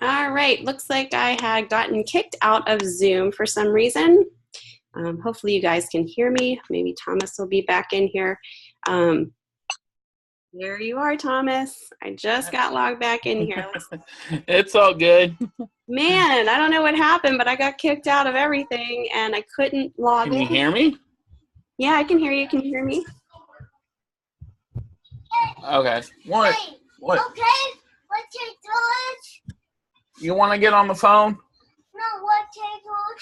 All right, looks like I had gotten kicked out of Zoom for some reason. Hopefully you guys can hear me. Maybe Thomas will be back in here. There you are, Thomas. I just got logged back in here. It's all good. Man, I don't know what happened, but I got kicked out of everything and I couldn't log in. Can you hear me? Yeah, I can hear you. Can you hear me? Okay. What? What? Okay, what you doing? You want to get on the phone? No, what you doing?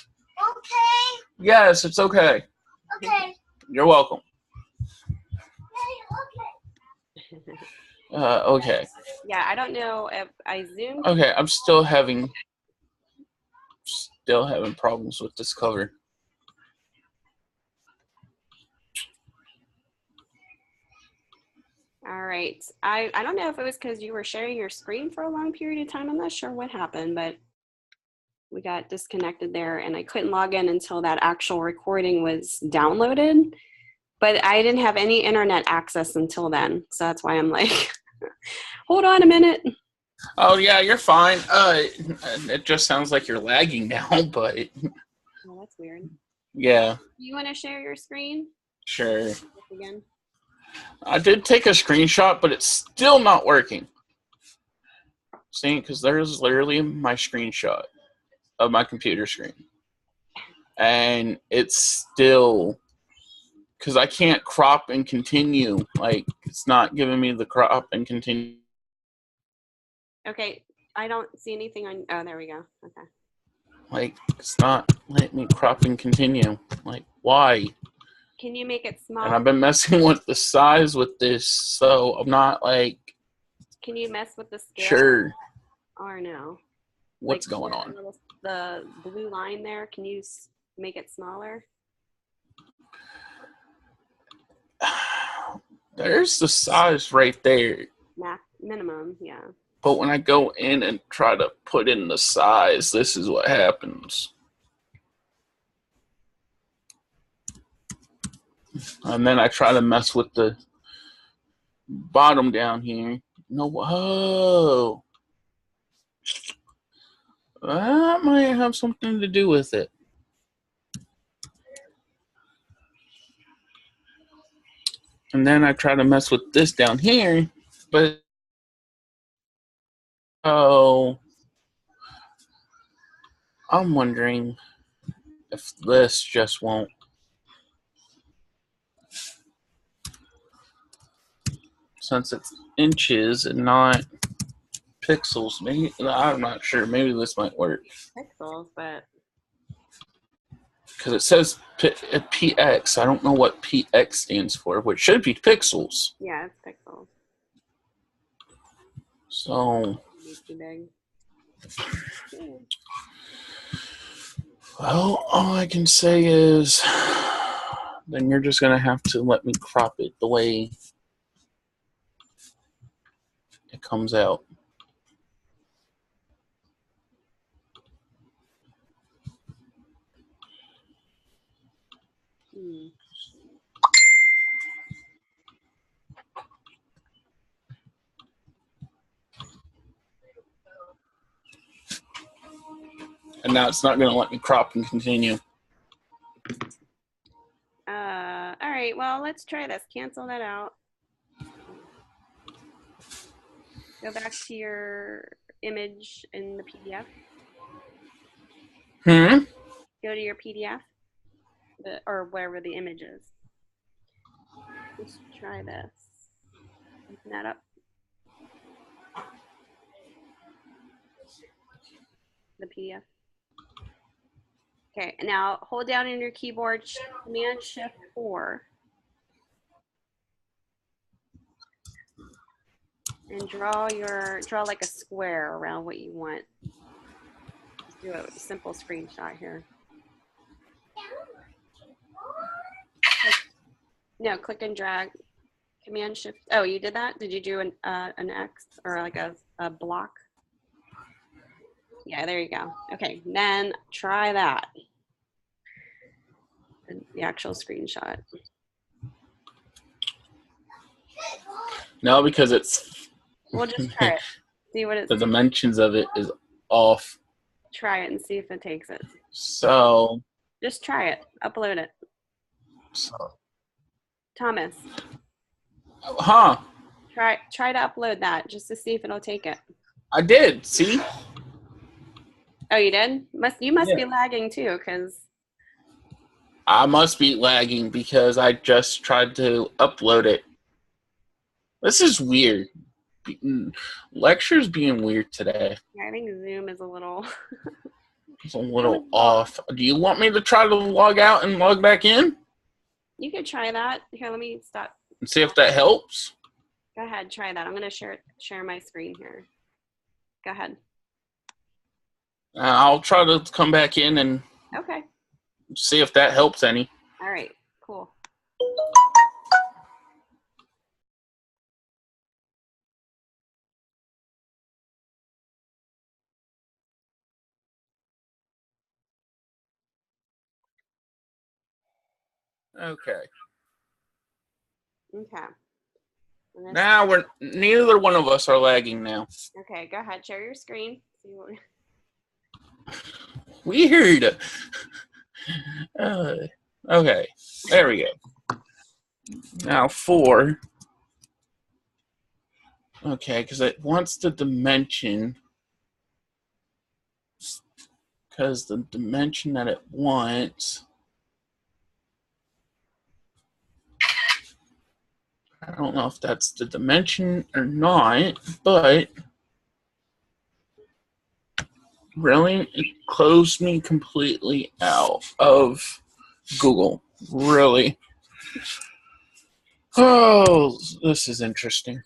Okay. Yes, it's okay. Okay. You're welcome. Okay. Okay. Yeah, I don't know if I zoomed. Okay, I'm still having problems with this cover. All right. I don't know if it was because you were sharing your screen for a long period of time. I'm not sure what happened, but we got disconnected there and I couldn't log in until that actual recording was downloaded. But I didn't have any internet access until then. So that's why I'm like, hold on a minute. Oh, yeah, you're fine. It just sounds like you're lagging now, but... Oh, that's weird. Yeah. Do you want to share your screen? Sure. Again? I did take a screenshot, but it's still not working. See, because there's literally my screenshot of my computer screen. And it's still... Because I can't crop and continue. Like, it's not giving me the crop and continue. Okay, I don't see anything on, oh, there we go, okay. Like, it's not letting me crop and continue. Like, why? Can you make it smaller? And I've been messing with the size with this, so I'm not, like... Can you mess with the scale? Sure. Or no? What's like going on? The blue line there, can you make it smaller? There's the size right there. Minimum, yeah. But when I go in and try to put in the size, this is what happens. And then I try to mess with the bottom down here. No, whoa. That might have something to do with it. And then I try to mess with this down here, but oh, I'm wondering if this just won't. Since it's inches and not pixels, maybe I'm not sure. Maybe this might work. Pixels, but because it says PX. I don't know what PX stands for, which should be pixels. Yeah, it's pixels. So, Too big. Well, all I can say is then you're just going to have to let me crop it the way it comes out. And now it's not going to let me crop and continue. All right, well, let's try this. Cancel that out. Go back to your image in the PDF. Go to your PDF, or wherever the image is. Let's try this. Open that up. The PDF. Okay, now hold down on your keyboard Command-Shift-4. And draw like a square around what you want. Let's do a simple screenshot here. No, click and drag. Command-Shift. Oh, you did that? Did you do an X or like a block? Yeah, there you go. Okay, then try that. The actual screenshot. No, because it's... We'll just try it. See what it's... The dimensions of it is off. Try it and see if it takes it. So, Just try it. Upload it. Thomas, huh? try to upload that just to see if it'll take it. I did. See? Oh, you did? You must Yeah. be lagging too, because I must be lagging because I just tried to upload it. This is weird. Lectures being weird today. I think Zoom is a little. It's a little off. Do you want me to try to log out and log back in You could try that. Here, let me stop. and see if that helps? Go ahead, try that. I'm gonna share my screen here. Go ahead. I'll try to come back in and Okay. see if that helps any. All right. Cool. Okay. Okay. Now neither one of us are lagging now. Okay. Go ahead. Share your screen. See what. Weird. Okay. There we go. Now 4. Okay, because it wants the dimension. Because the dimension that it wants. I don't know if that's the dimension or not, but really, it closed me completely out of Google. Really. Oh, this is interesting.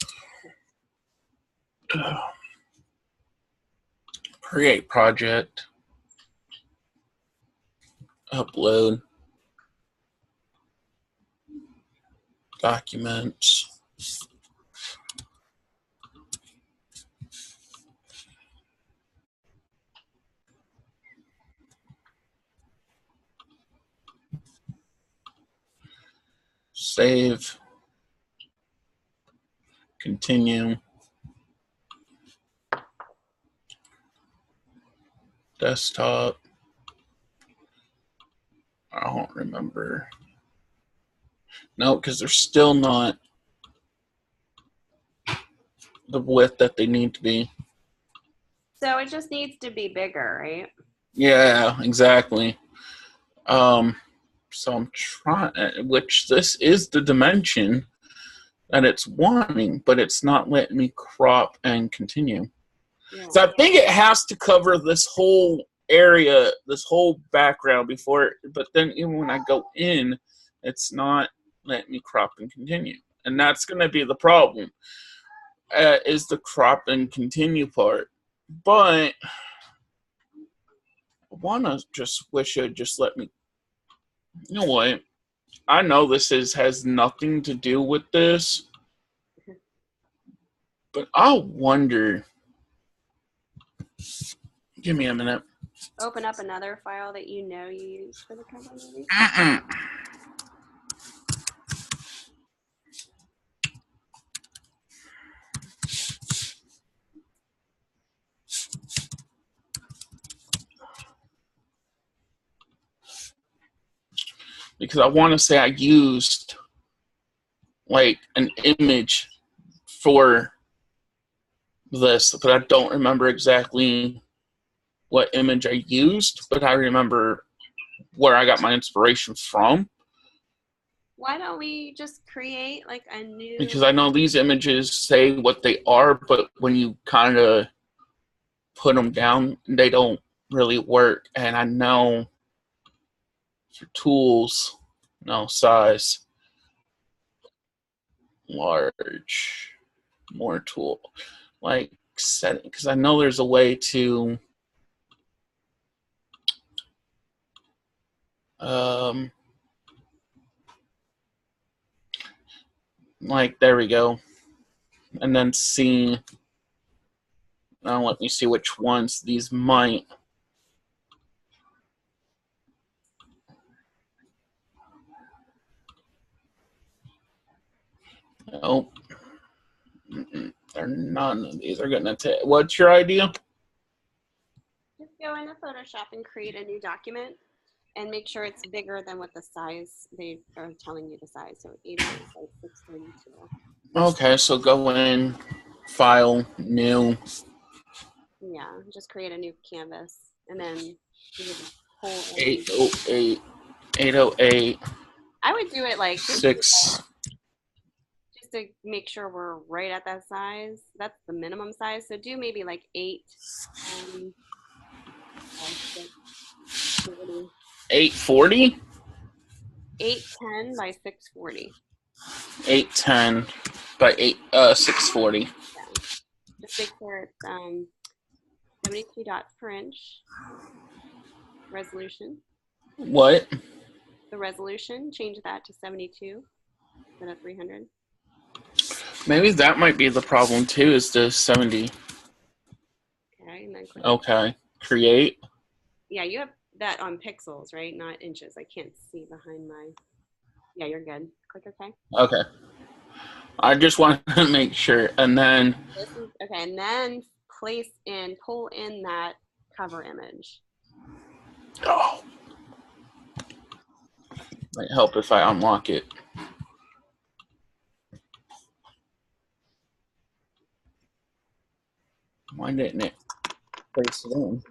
Create project. Upload. Documents. Save. Continue. Desktop. I don't remember. No, because they're still not the width that they need to be. So it just needs to be bigger, right? Yeah, exactly. So I'm trying, which this is the dimension that it's wanting, but it's not letting me crop and continue. Yeah. So I think it has to cover this whole area, this whole background before, but then even when I go in, it's not letting me crop and continue. And that's going to be the problem, is the crop and continue part. But I want to just wish it would just let me, you know what? I know this has nothing to do with this, but I wonder. Give me a minute. Open up another file that you know you use for the cover maybe. Because I want to say I used like an image for this, but I don't remember exactly what image I used, but I remember where I got my inspiration from. Why don't we just create like a new? Because I know these images say what they are, but when you kind of put them down, they don't really work. And I know for tools, no, size, large, more tool, like setting, because I know there's a way to like, there we go. And then see, now let me see which ones these might. Nope. They're none of these are gonna take. What's your idea? go into Photoshop and create a new document and make sure it's bigger than what the size they are telling you the size. So 808 by 632. Okay, so go in, file, new. Yeah, just create a new canvas and then you would pull in. 808, 808, I would do it like just 6. to make sure we're right at that size. That's the minimum size. So do maybe like 8, 40. 840? 810 by 640. 810 by 640. Yeah. Just make sure it's 72 dots per inch. Resolution. What? The resolution, change that to 72 instead of 300. Maybe that might be the problem too, is the 70. Okay, and then click. Okay. Create. Yeah, you have that on pixels, right? Not inches. I can't see behind my. Yeah, you're good. Click OK. Okay. I just want to make sure. And then. This is okay, and then pull in that cover image. Oh. Might help if I unlock it. Why didn't it place it in?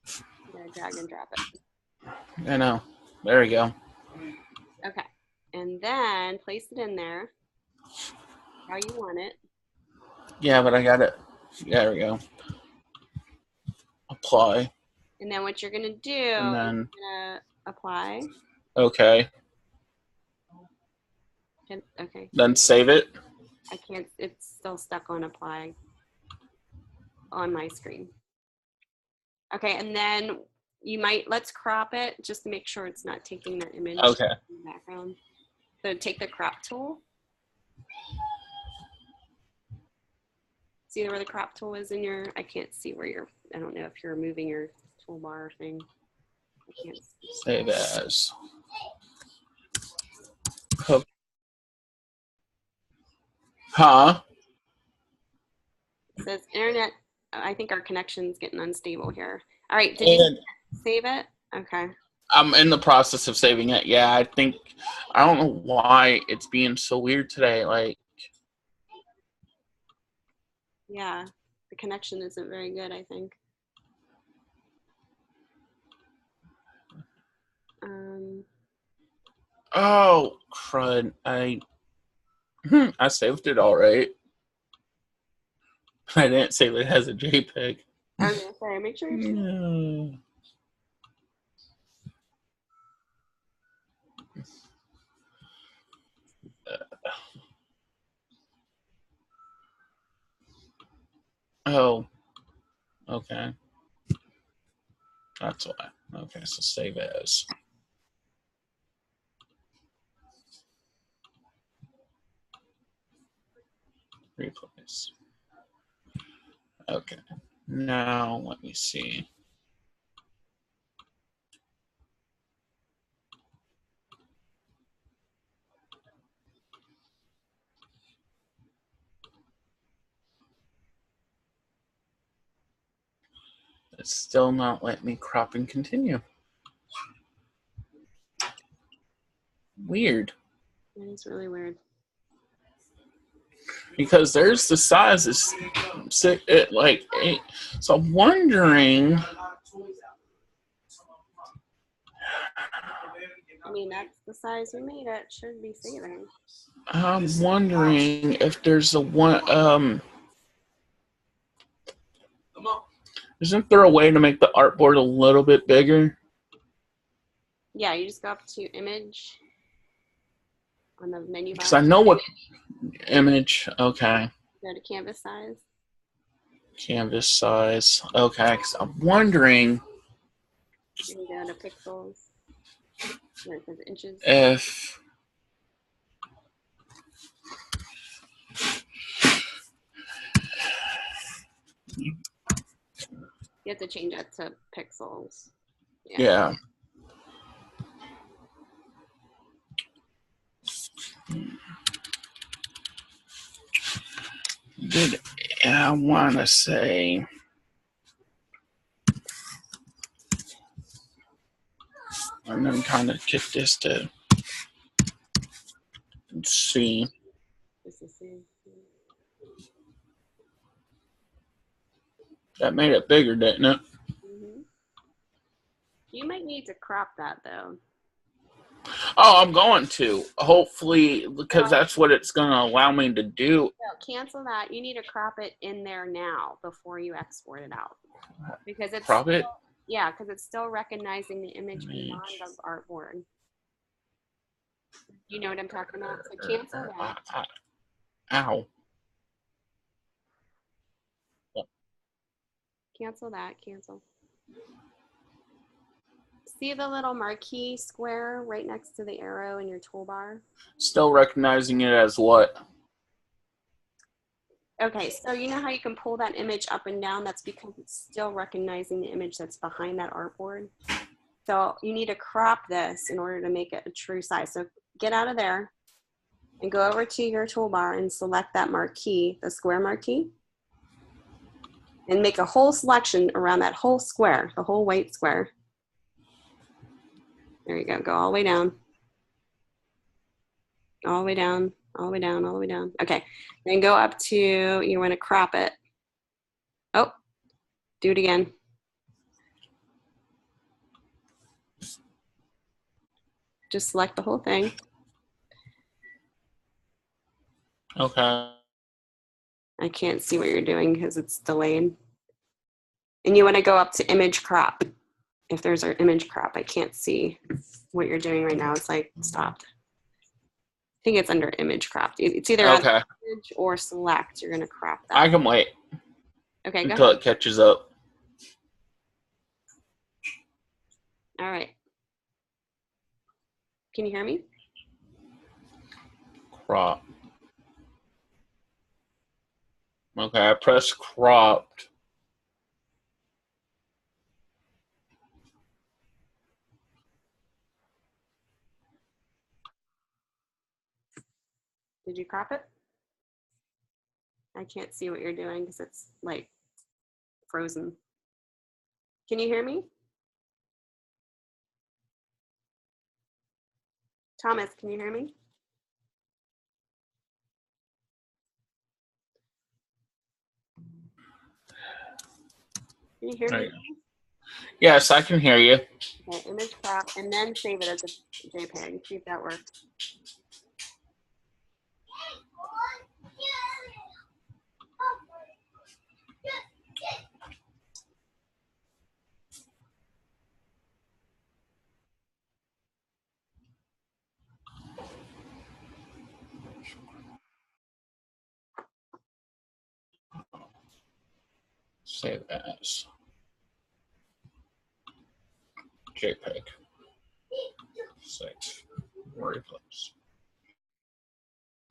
You gotta drag and drop it. I know. There we go. Okay, and then place it in there how you want it. Yeah, but I got it. There we go. Apply. And then what you're gonna do And then. is you're gonna apply. Okay. Okay. Then save it. I can't. It's still stuck on apply on my screen. Okay, and then let's crop it just to make sure it's not taking that image Okay. in the background. So take the crop tool. See where the crop tool is in your, I can't see where you're, I don't know if you're moving your toolbar thing. I can't see. Save as. Huh? It says internet, I think our connection's getting unstable here. All right, did you save it? Okay. I'm in the process of saving it. Yeah, I don't know why it's being so weird today. Like. Yeah, the connection isn't very good, I think. Oh, crud. I saved it all right. I didn't save it as a JPEG. I was gonna say, make sure you Oh, okay. That's why. Okay, so save as. Replace. Okay. Now, let me see. It's still not letting me crop and continue. Weird. That is really weird. Because there's the sizes, like 8. So I'm wondering. I mean, that's the size we made it. Should be saving. I'm wondering if there's a one. Isn't there a way to make the artboard a little bit bigger? Yeah, you just go up to image on the menu bar. Because I know what image. Okay. Go to canvas size. Canvas size. Okay. Because I'm wondering. You can go to pixels. Where it says inches. If. You have to change that to pixels. Yeah. I want to say. And then kind of kick this to C. Just to see. That made it bigger, didn't it? Mm-hmm. You might need to crop that though. Oh, I'm going to. Hopefully, because that's what it's going to allow me to do. So cancel that. You need to crop it in there now before you export it out. Because it's Crop it? Yeah, because it's still recognizing the image beyond the artboard. You know what I'm talking about? So cancel that. Ow. Cancel that. Cancel. See the little marquee square right next to the arrow in your toolbar? Still recognizing it as what? Okay, so you know how you can pull that image up and down? That's because it's still recognizing the image that's behind that artboard. So you need to crop this in order to make it a true size. So get out of there and go over to your toolbar and select that marquee, the square marquee, and make a whole selection around that whole square, the whole white square. There you go. Go all the way down. All the way down, all the way down, all the way down. Okay, then go up to, you want to crop it. Oh, do it again. Just select the whole thing. Okay. I can't see what you're doing because it's delayed. And you want to go up to image crop. If there's an image crop, I can't see what you're doing right now. It's like stopped. I think it's under image crop. It's either on image or select. You're going to crop that. I can wait. Okay, go until ahead. it catches up. All right. Can you hear me? Crop. Okay, I press cropped. Did you crop it? I can't see what you're doing because it's like frozen. Can you hear me? Thomas, can you hear me? Can you hear me? Yes, I can hear you. Okay, image crop, and then save it as a JPEG. See if that works. Save as JPEG. Save. Replace.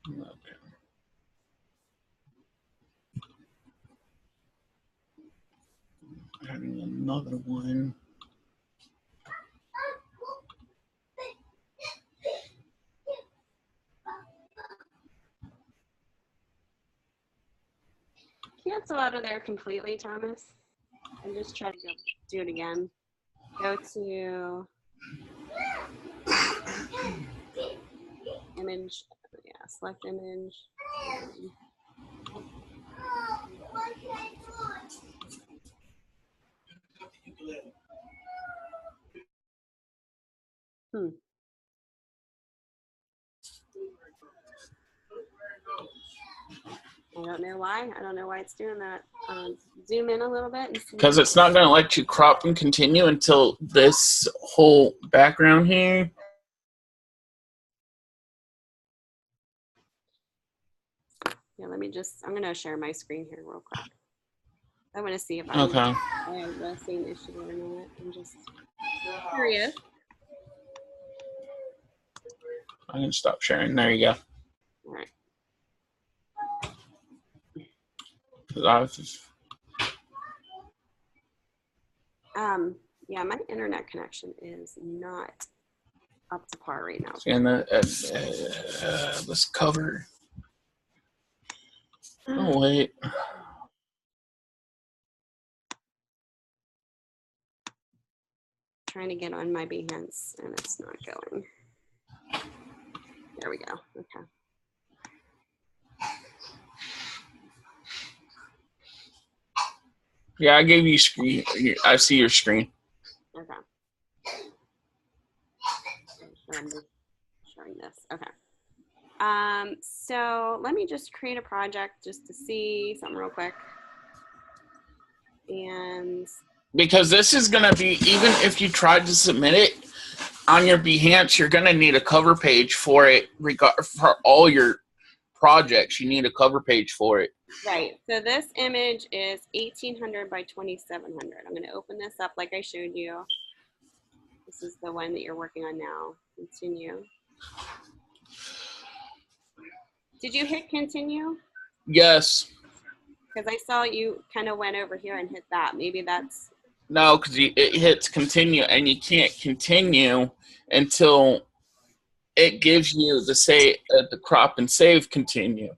Okay. Adding another one. Cancel out of there completely, Thomas, and just try to do it again. Go to image, yeah, select image. I don't know why. I don't know why it's doing that. Zoom in a little bit. Because it's not going to let you crop and continue until this whole background here. Yeah, let me just, I'm going to share my screen here real quick. I want to see if I have the same issue or not. I'm just curious. I can stop sharing. There you go. All right. Yeah, my internet connection is not up to par right now. And this cover. Oh, wait. trying to get on my Behance and it's not going. There we go. Okay. Yeah, I gave you screen. I see your screen. Okay. I'm showing this. Okay. So let me just create a project just to see something real quick. And Because this is going to be, even if you tried to submit it on your Behance, you're going to need a cover page for it. For all your projects, you need a cover page for it. right. So this image is 1800 by 2700. I'm going to open this up like I showed you. This is the one that you're working on now. Continue. Did you hit continue? Yes. Because I saw you kind of went over here and hit that. Maybe that's... No, because it hits continue, and you can't continue until it gives you the crop and save continue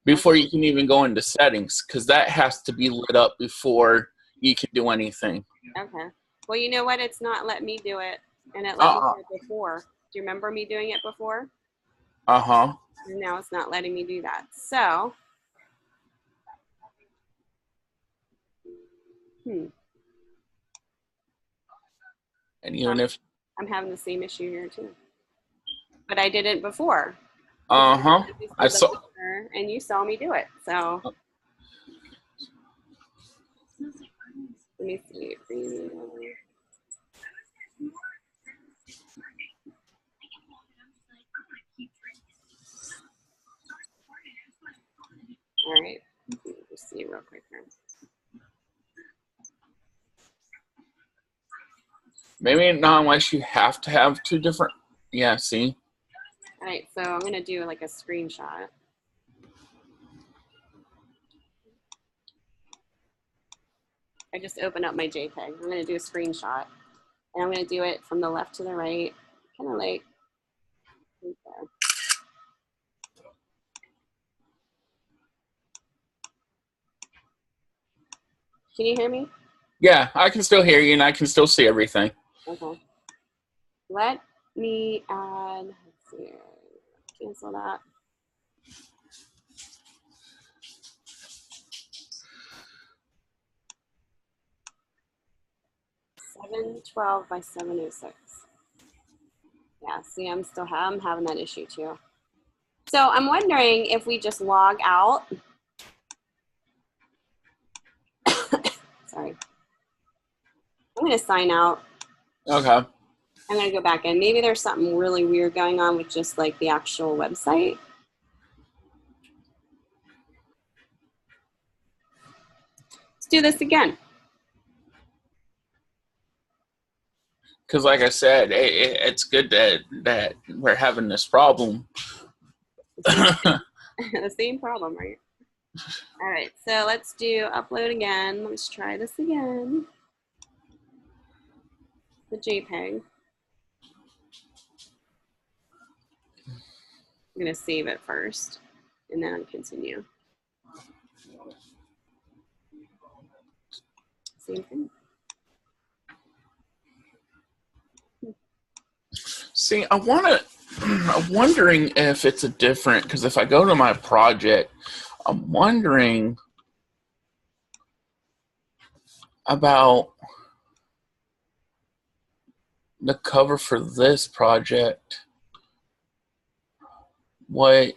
before you can even go into settings, because that has to be lit up before you can do anything. Okay. Well, you know what? It's not letting me do it, and it let me do it before. Do you remember me doing it before? Uh-huh. And now it's not letting me do that. So, And even if... I'm having the same issue here too. But I did it before. Uh-huh. I saw... And you saw me do it, so. Let me see. All right, let me just see real quick here. Maybe not unless you have to have two different... Yeah, see? All right, so I'm gonna do like a screenshot. I just opened up my JPEG. I'm gonna do a screenshot. And I'm gonna do it from the left to the right, kind of like, okay. Can you hear me? Yeah, I can still hear you, and I can still see everything. Okay. Let me add, let's see, cancel that. $712 by $706. Yeah, see, I'm having that issue too. So I'm wondering if we just log out. Sorry. I'm gonna sign out. Okay. I'm gonna go back in. Maybe there's something really weird going on with just like the actual website. Let's do this again. Because like I said, it's good that we're having this problem. The same problem, right? All right, so let's do upload again. Let's try this again. The JPEG. I'm gonna save it first and then continue. Same thing. See, I'm wondering if it's a different, because if I go to my project, I'm wondering about the cover for this project. What?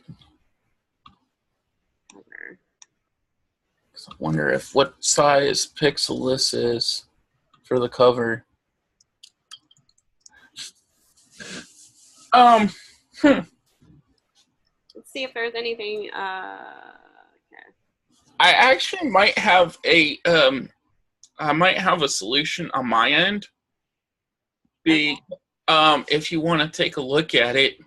Cover. I wonder if what size pixel this is for the cover. Let's see if there's anything. Okay. I actually might have a solution on my end. If you want to take a look at it.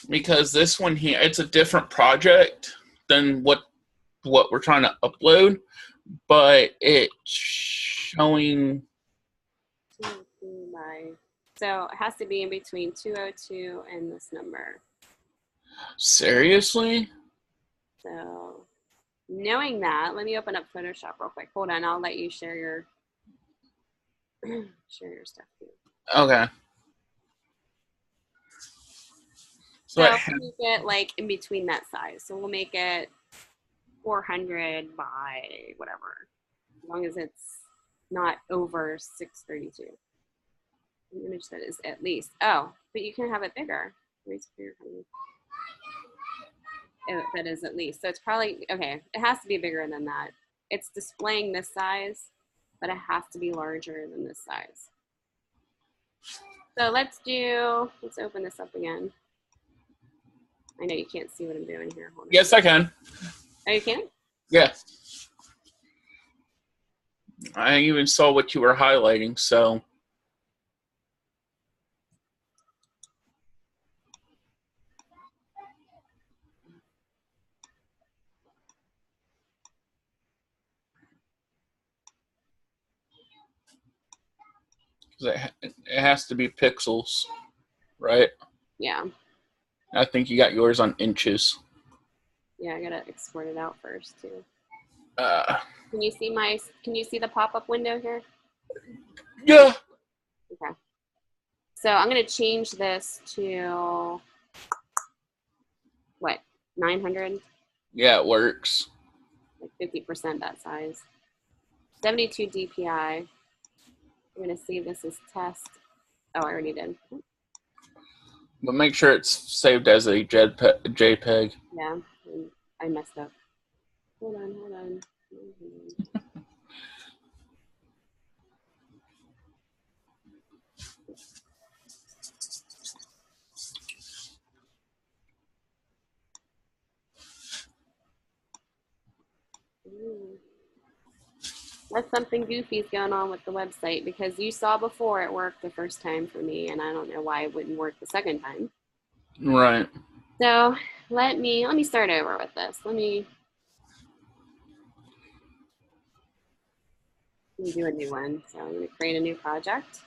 Because this one here, it's a different project than what we're trying to upload, but it's showing. So it has to be in between 202 and this number. Seriously? So knowing that, let me open up Photoshop real quick. Hold on, I'll let you share your share your stuff too. Okay. So we'll make it like in between that size. So we'll make it 400 by whatever, as long as it's not over 632. An image that is at least. Oh, but you can have it bigger. That is at least. So it's probably, okay, it has to be bigger than that. It's displaying this size, but it has to be larger than this size. So let's open this up again. I know you can't see what I'm doing here. Hold on. Yes, I can. Oh, you can? Yeah. I even saw what you were highlighting, so. It has to be pixels, right? Yeah. I think you got yours on inches. Yeah, I gotta export it out first too. Can you see the pop-up window here? Yeah. Okay. So I'm gonna change this to what, 900? Yeah, it works. Like 50% that size. 72 DPI. I'm gonna save this as test. Oh, I already did. But make sure it's saved as a JPEG. Yeah, I messed up. Hold on. That's something goofy's going on with the website, because you saw before it worked the first time for me, and I don't know why it wouldn't work the second time. Right. So let me start over with this. Let me do a new one. So I'm going to create a new project.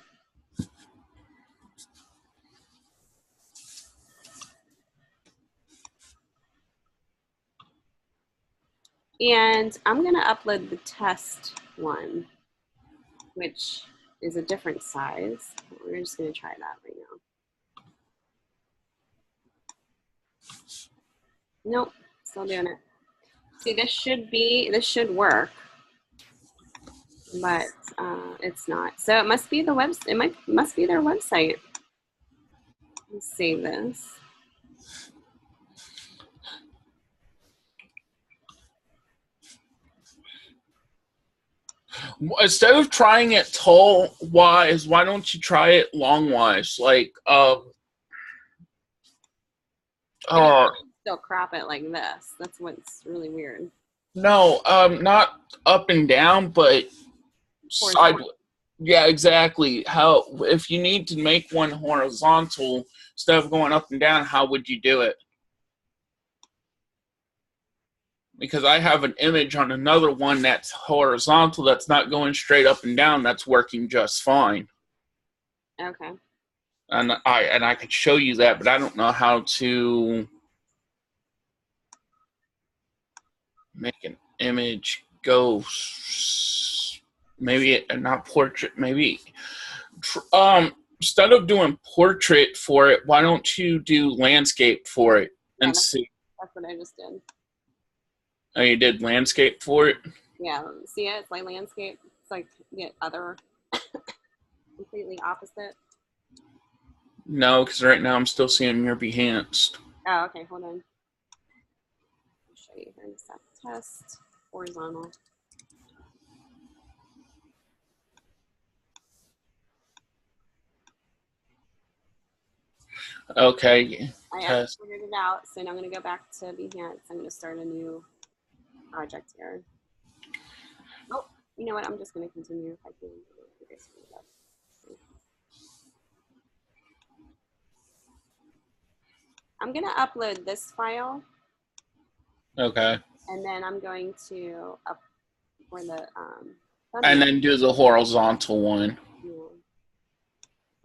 And I'm going to upload the test one, which is a different size. We're just going to try that right now. Nope, still doing it. See, this should work, but it's not. So it must be the must be their website. Let's save this. Instead of trying it tall wise, why don't you try it long wise? Like, Still crop it like this. That's what's really weird. No, not up and down, but sideways. Yeah, exactly. How, if you need to make one horizontal instead of going up and down, how would you do it? Because I have an image on another one that's horizontal, that's not going straight up and down, that's working just fine. Okay. And I could show you that, but I don't know how to make an image go. Maybe not portrait. Maybe instead of doing portrait for it, why don't you do landscape for it and see? That's what I just did. Oh, you did landscape for it? Yeah, see it? It's like landscape. It's like the other completely opposite. No, because right now I'm still seeing your Behance. Oh, okay, hold on. I'll show you here in a sec. Test, horizontal. Okay. I figured it out, so now I'm going to go back to Behance. I'm going to start a new project here. Oh, you know what? I'm just going to continue if I can. I'm going to upload this file. Okay. And then I'm going to up for the and then do the horizontal one. Yeah.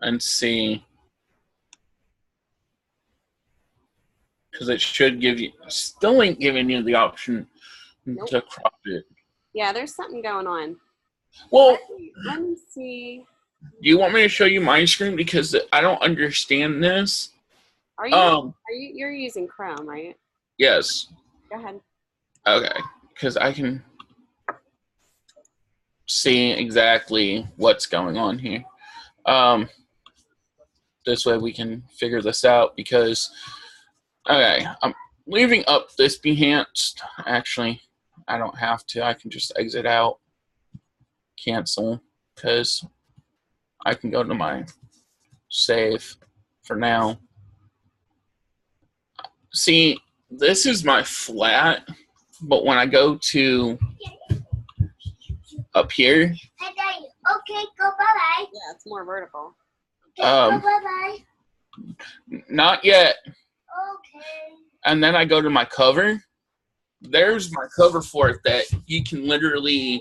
And see. Because it should give you, still ain't giving you the option Nope. to crop it. Yeah, there's something going on. Well, Let me see. do you want me to show you my screen because I don't understand this? Are you're using Chrome, right? Yes. Go ahead. Okay, because I can see exactly what's going on here. This way we can figure this out because, okay, I'm leaving up this Behance. Actually, I don't have to. I can just exit out, cancel, because I can go to my save for now. See, this is my flat, but when I go to up here, Hey, Daddy. Okay, go bye-bye. Yeah, it's more vertical. Okay, go bye-bye. not yet. Okay. And then I go to my cover. There's my cover for it that you can literally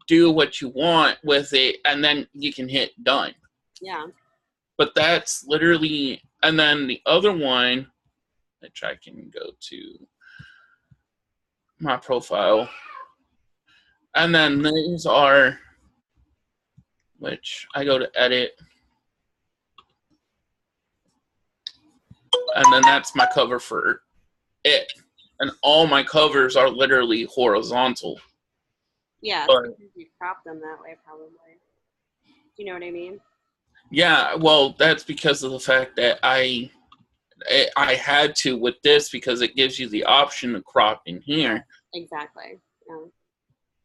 do what you want with it, and then you can hit done. Yeah. But that's literally, and then the other one, which I can go to my profile, and then these are, which I go to edit, and then that's my cover for it. And all my covers are literally horizontal. Yeah, But, it's because you crop them that way, probably. Do you know what I mean? yeah, well, that's because of the fact that I had to with this because it gives you the option to crop in here. Exactly. Yeah.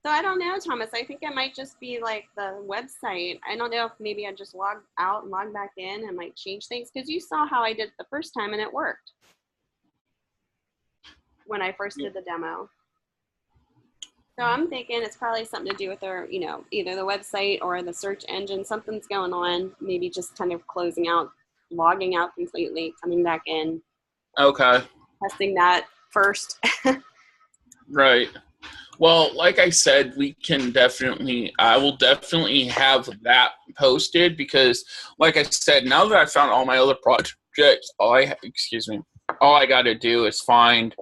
So I don't know, Thomas. I think it might just be like the website. I don't know if maybe I just log out and log back in and might change things because you saw how I did it the first time and it worked when I first did the demo. So I'm thinking it's probably something to do with their, either the website or the search engine. Something's going on. Maybe just kind of closing out, logging out completely, coming back in, Okay. testing that first. Right. Well, like I said, I will definitely have that posted because, like I said, now that I found all my other projects, all I got to do is find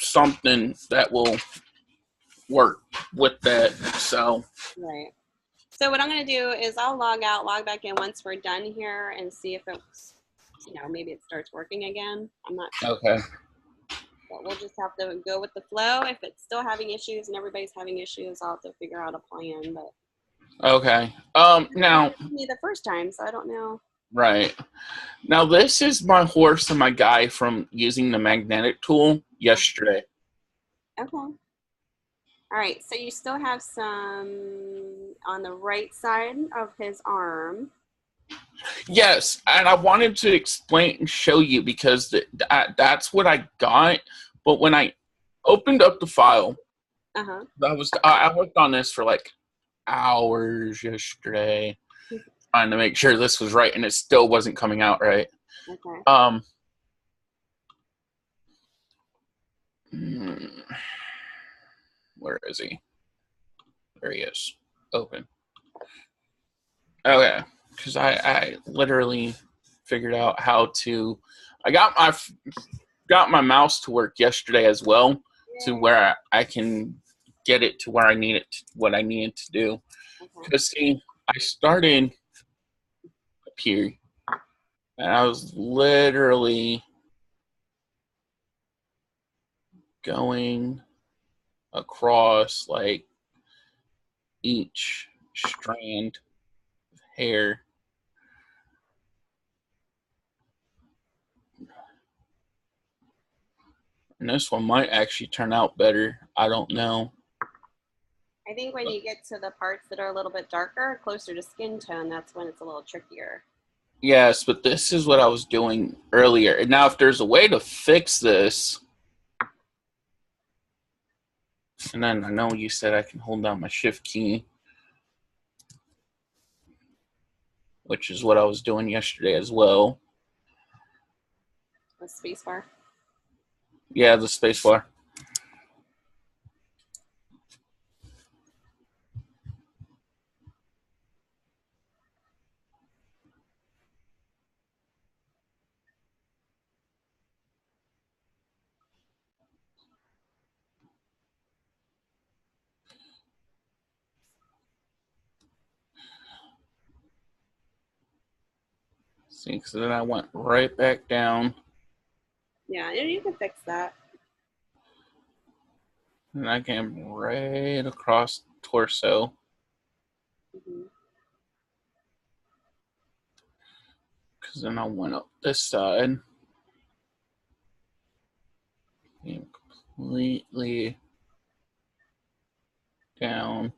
something that will work with that. So, Right. So what I'm going to do is I'll log out, log back in once we're done here and see if it's, maybe it starts working again. I'm not sure. okay. But we'll just have to go with the flow. If it's still having issues and everybody's having issues, I'll have to figure out a plan. But Okay. Now, me the first time, so I don't know. right. Now, this is my horse and my guy from using the magnetic tool yesterday. Okay. All right. So you still have some on the right side of his arm. Yes, and I wanted to explain and show you because that's what I got. But when I opened up the file, I worked on this for like hours yesterday, trying to make sure this was right, and it still wasn't coming out right. Okay. Where is he? There he is. Open. Okay, because I literally figured out how to. I got my mouse to work yesterday as well, to where I can get it to where I need it, what I needed to do. Because see, I started up here, and I was literally going across like each strand of hair. And this one might actually turn out better. I don't know. I think when you get to the parts that are a little bit darker, closer to skin tone, that's when it's a little trickier. Yes, but this is what I was doing earlier. And now if there's a way to fix this, and then I know you said I can hold down my shift key, which is what I was doing yesterday as well. The space bar. Yeah, the space bar. See, because then I went right back down. Yeah, you can fix that. And I came right across torso. Mm-hmm. Because then I went up this side. Came completely down.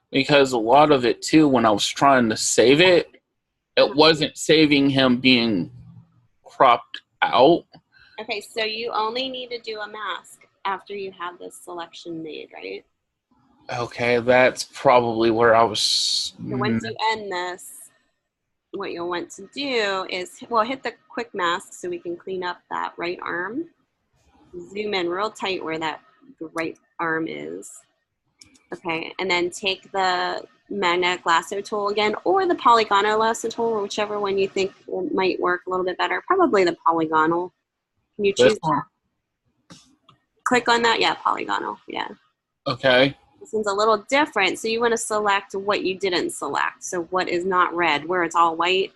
Because a lot of it too, when I was trying to save it, it wasn't saving him being cropped out. Okay, so you only need to do a mask after you have this selection made, right? Okay, that's probably where I was. So once you end this, what you'll want to do is, well, hit the quick mask so we can clean up that right arm. Zoom in real tight where the right arm is. Okay, and then take the magnetic lasso tool again, or the polygonal lasso tool, or whichever one you think might work a little bit better. Probably the polygonal. Can you choose that? Click on that. Yeah, polygonal. Yeah. Okay. This one's a little different, so you want to select what you didn't select. So what is not red, where it's all white,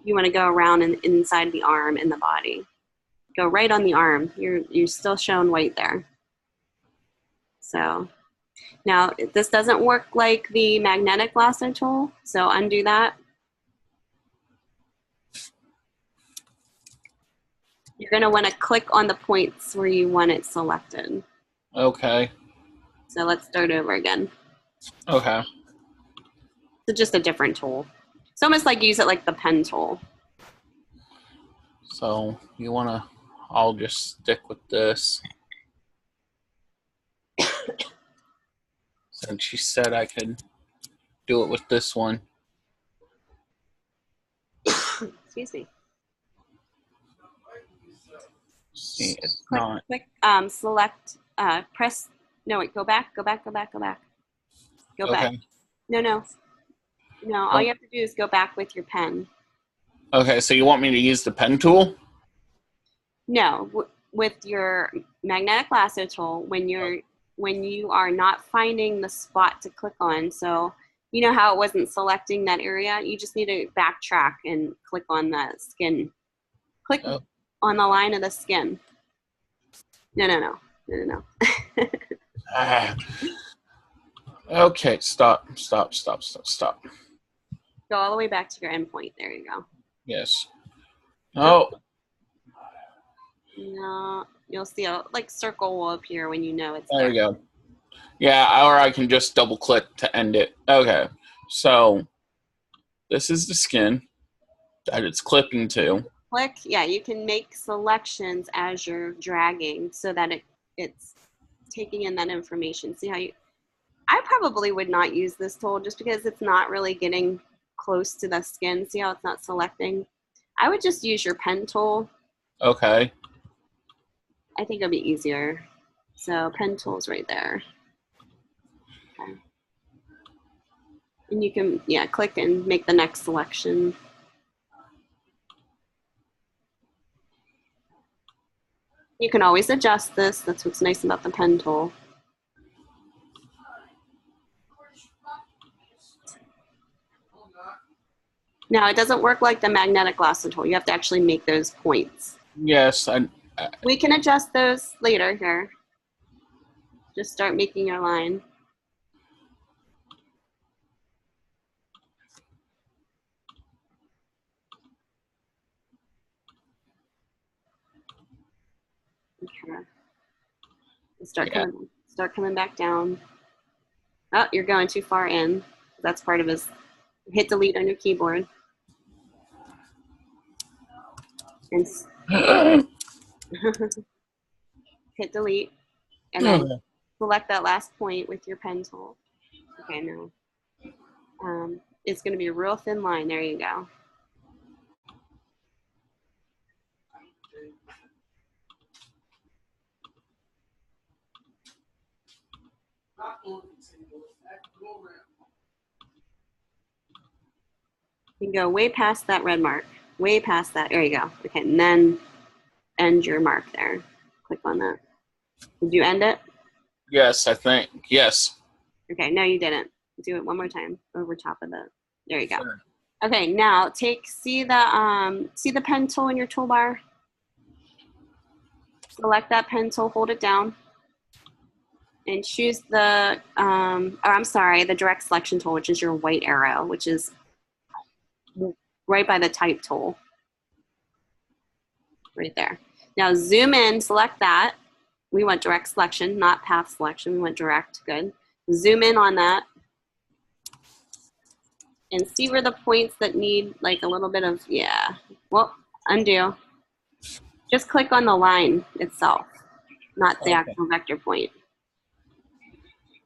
you want to go around and inside the arm and the body. Go right on the arm. You're still showing white there. So now this doesn't work like the magnetic lasso tool, so undo that. You're going to want to click on the points where you want it selected. Okay. So let's start over again. Okay. So just a different tool. It's almost like use it like the pen tool. So you want to, I'll just stick with this. Since she said I could do it with this one. Excuse me. See, it's Click, not. click, select, press, no, wait, go back. Go Okay. back. No. All you have to do is go back with your pen. Okay, so you want me to use the pen tool? No, with your magnetic lasso tool, when you are not finding the spot to click on, so you know how it wasn't selecting that area, you just need to backtrack and click on the skin. Click on the line of the skin. No. Okay, stop. Go all the way back to your endpoint. There you go. Yes. Oh. No, you'll see a circle will appear when you know it's There we go. Yeah, or I can just double click to end it. Okay, so this is the skin that it's clipping to. Click, yeah, you can make selections as you're dragging so that it's taking in that information. See how I probably would not use this tool just because it's not really getting close to the skin. See how it's not selecting? I would just use your pen tool. Okay. I think it'll be easier. So pen tool's right there. Okay. And you can, click and make the next selection. You can always adjust this. That's what's nice about the pen tool. Now, it doesn't work like the magnetic lasso tool. You have to actually make those points. Yes. We can adjust those later here. Just start making your line. Okay. Start coming back down. Oh, you're going too far in. That's part of his. Hit delete on your keyboard. And hit delete. And then select that last point with your pen tool. Okay, no. It's going to be a real thin line. There you go. You can go way past that red mark, way past that. There you go. Okay, and then end your mark there. Click on that. Did you end it? Yes, I think. Yes. Okay, no, you didn't. Do it one more time over top of the. There you go. Sure. Okay, now see the pen tool in your toolbar. Select that pen tool, hold it down, and choose the the direct selection tool, which is your white arrow, which is right by the type tool, right there. Now zoom in, select that. We want direct selection, not path selection. We want direct. Good. Zoom in on that. And see where the points that need like a little bit of, yeah. Well, undo. Just click on the line itself, not the actual vector point.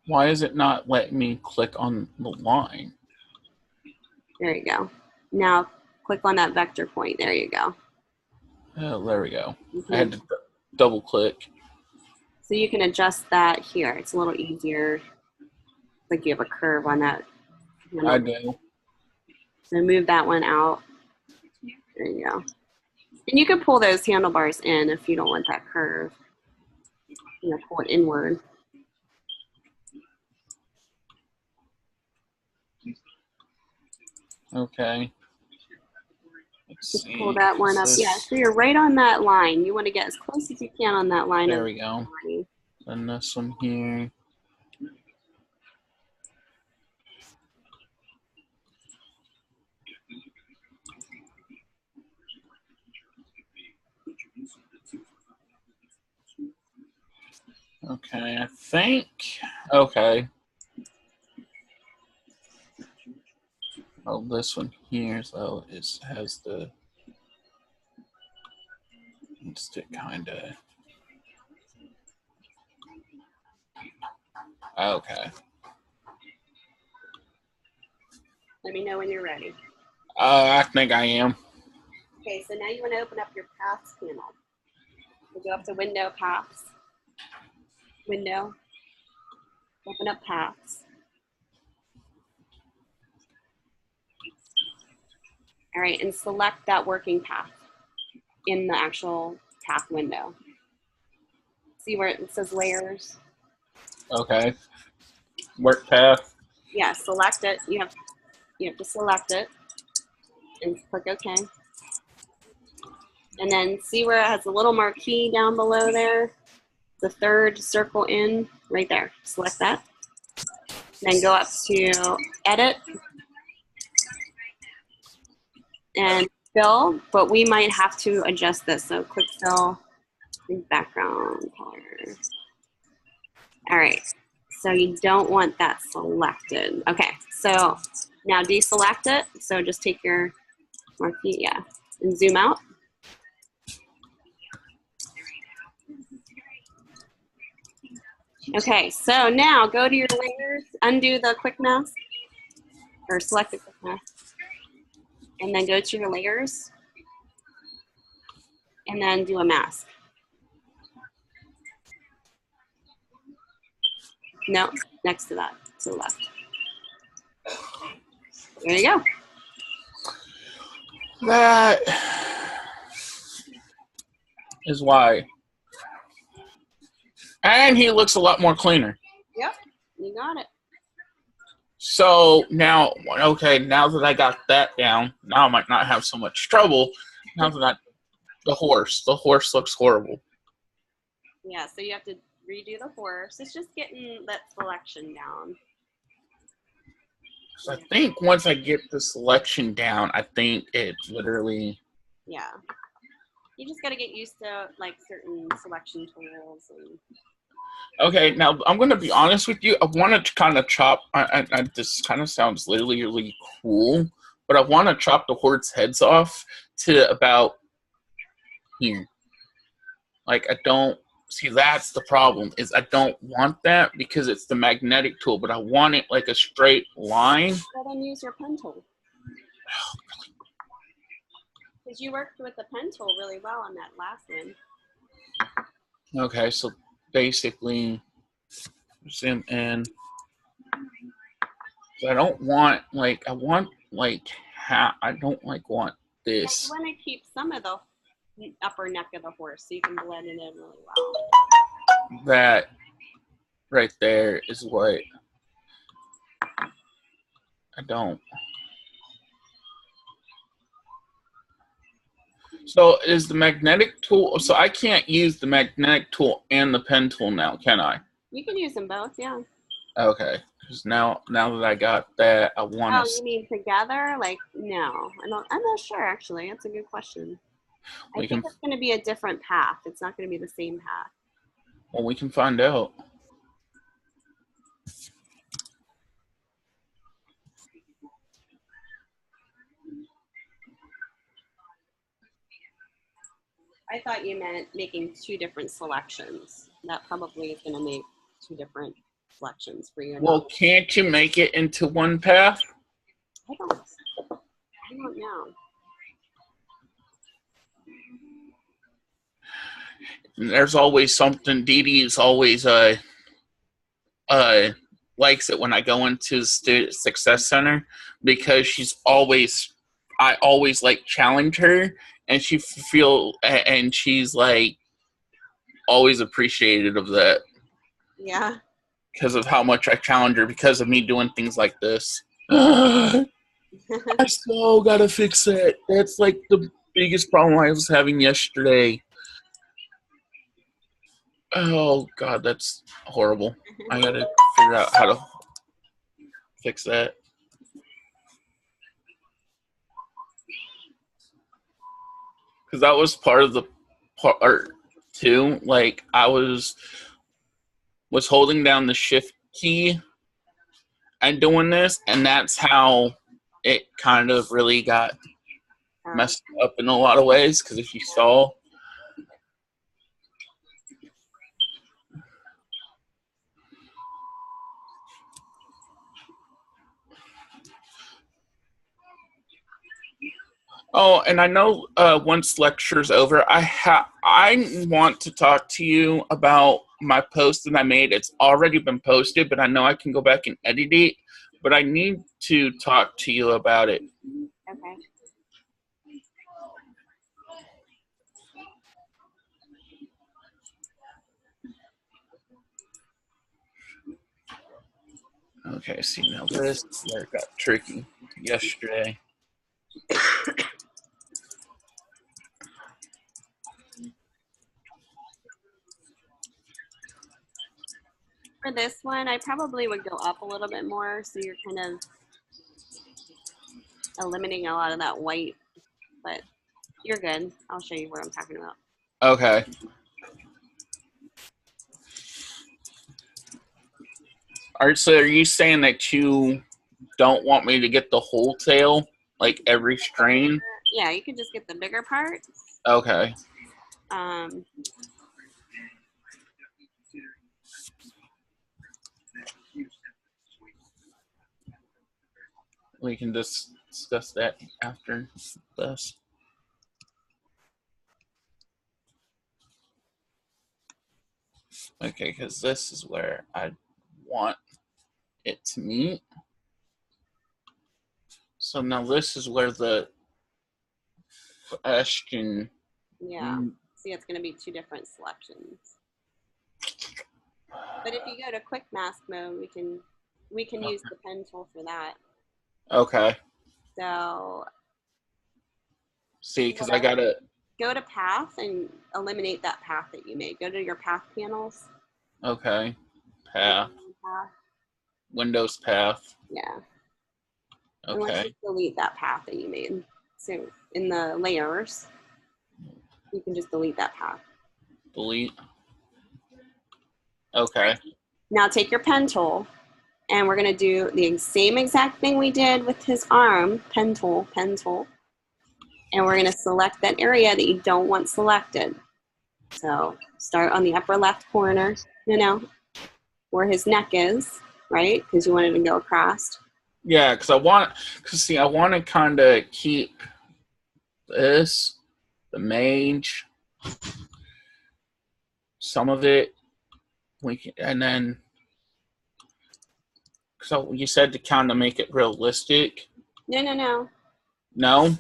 Why is it not letting me click on the line? There you go. Now click on that vector point. There you go. Oh, there we go. I had to double click. So you can adjust that here. It's a little easier. Like you have a curve on that. I do. So move that one out. There you go. And you can pull those handlebars in if you don't want that curve. You know, pull it inward. Okay. Let's Just see. pull that one up. Yeah, so you're right on that line. You want to get as close as you can on that line. There we go. And this one here. Okay, I think. Okay. Oh, this one here, so it has the. It's to kind of. Okay. Let me know when you're ready. I think I am. Okay, so now you want to open up your paths panel. We'll go up to window paths. Window. Open up paths. All right, and select that working path in the actual path window. See where it says layers? Okay. Work path. Yeah, select it. You have to select it and click OK. And then see where it has a little marquee down below there? The third circle in, right there. Select that. Then go up to Edit and Fill, but we might have to adjust this. So click Fill, background color. All right, so you don't want that selected. Okay, so now deselect it. So just take your marquee, yeah, and zoom out. Okay, so now go to your layers, undo the quick mask, or select the quick mask, and then go to your layers, and then do a mask. No, next to that, to the left. There you go. That is why. And he looks a lot more cleaner. Yep, you got it. So now, okay, now that I got that down, now I might not have so much trouble. Now that the horse looks horrible. Yeah, so you have to redo the horse. It's just getting that selection down. So I think once I get the selection down, I think it's literally. Yeah. You just got to get used to like certain selection tools. And... Okay, now I'm going to be honest with you. I want to kind of chop. This kind of sounds literally really cool, but I want to chop the horde's heads off to about here. Like I don't see. That's the problem. Is I don't want that because it's the magnetic tool, but I want it like a straight line. Well, then use your pen tool. Because you worked with the pen tool really well on that last one. Okay, so basically, zoom in. So I don't want like I want like I don't like want You this. want to keep some of the upper neck of the horse so you can blend it in really well. That right there is what I don't. So is the magnetic tool, so I can't use the magnetic tool and the pen tool now, can I? You can use them both, yeah. Okay, because now that I got that, I want Oh, to. you mean together? Like, no. I'm not sure, actually. That's a good question. I We think can, it's going to be a different path. It's not going to be the same path. well, we can find out. I thought you meant making two different selections. That probably is going to make two different selections for you. Well, can't you make it into one path? I don't know. There's always something. Dee Dee is always likes it when I go into the Student Success Center because I always like challenge her, and she's like always appreciated of that Yeah. because of how much I challenge her because of me doing things like this. I still gotta fix it. That's like the biggest problem I was having yesterday. Oh God, that's horrible. I gotta figure out how to fix that. Because that was part of the part too. Like I was holding down the shift key and doing this, and that's how it kind of really got messed up in a lot of ways. Because if you saw, oh, and I know once lecture's over, I want to talk to you about my post that I made. It's already been posted, but I know I can go back and edit it. But I need to talk to you about it. Okay. Okay, see now this is where it got tricky yesterday. For this one, I probably would go up a little bit more so you're kind of eliminating a lot of that white, but you're good. I'll show you what I'm talking about. Okay. All right, so are you saying that you don't want me to get the whole tail, like every string? Yeah, you can just get the bigger part. Okay. We can discuss that after this. Okay, because this is where I want it to meet. So now this is where the question. Yeah. See, it's going to be two different selections. But if you go to quick mask mode, we can use the pen tool for that. Okay. So see, because I gotta go to path and eliminate that path that you made. Go to your path panels. Okay. Path. Windows path. Yeah. Okay. And let's just delete that path that you made. So in the layers, you can just delete that path. Delete. Okay. Now take your pen tool, and we're going to do the same exact thing we did with his arm. Pen tool. And we're going to select that area that you don't want selected. So start on the upper left corner, where his neck is, right? Because you wanted to go across. Yeah, because I want to kind of keep this, the mage, some of it, and then, so you said to kind of make it realistic. No. No?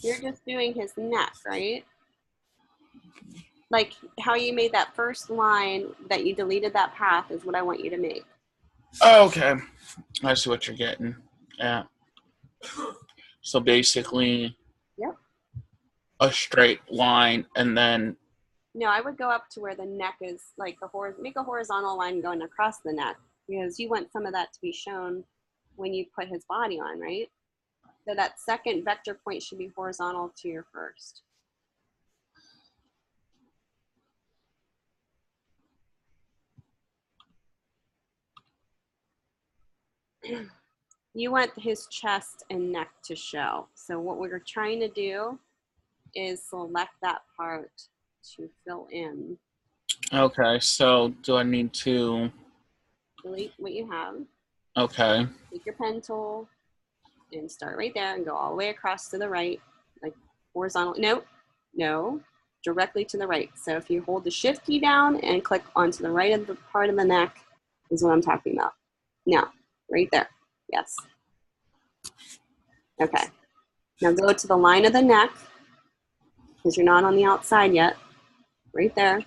You're just doing his neck, right? Like how you made that first line that you deleted that path is what I want you to make. Oh, okay. I see what you're getting. Yeah. So basically, Yep. a straight line, and then No, I would go up to where the neck is, like make a horizontal line going across the neck, because you want some of that to be shown when you put his body on, right? So that second vector point should be horizontal to your first. You want his chest and neck to show. So what we're trying to do is select that part to fill in. okay. So do I need to? Delete what you have. Okay. Take your pen tool and start right there and go all the way across to the right, like horizontal. No, directly to the right. So if you hold the shift key down and click onto the right of the part of the neck is what I'm talking about. Now, right there. Yes. Okay. Now go to the line of the neck, because you're not on the outside yet. Right there.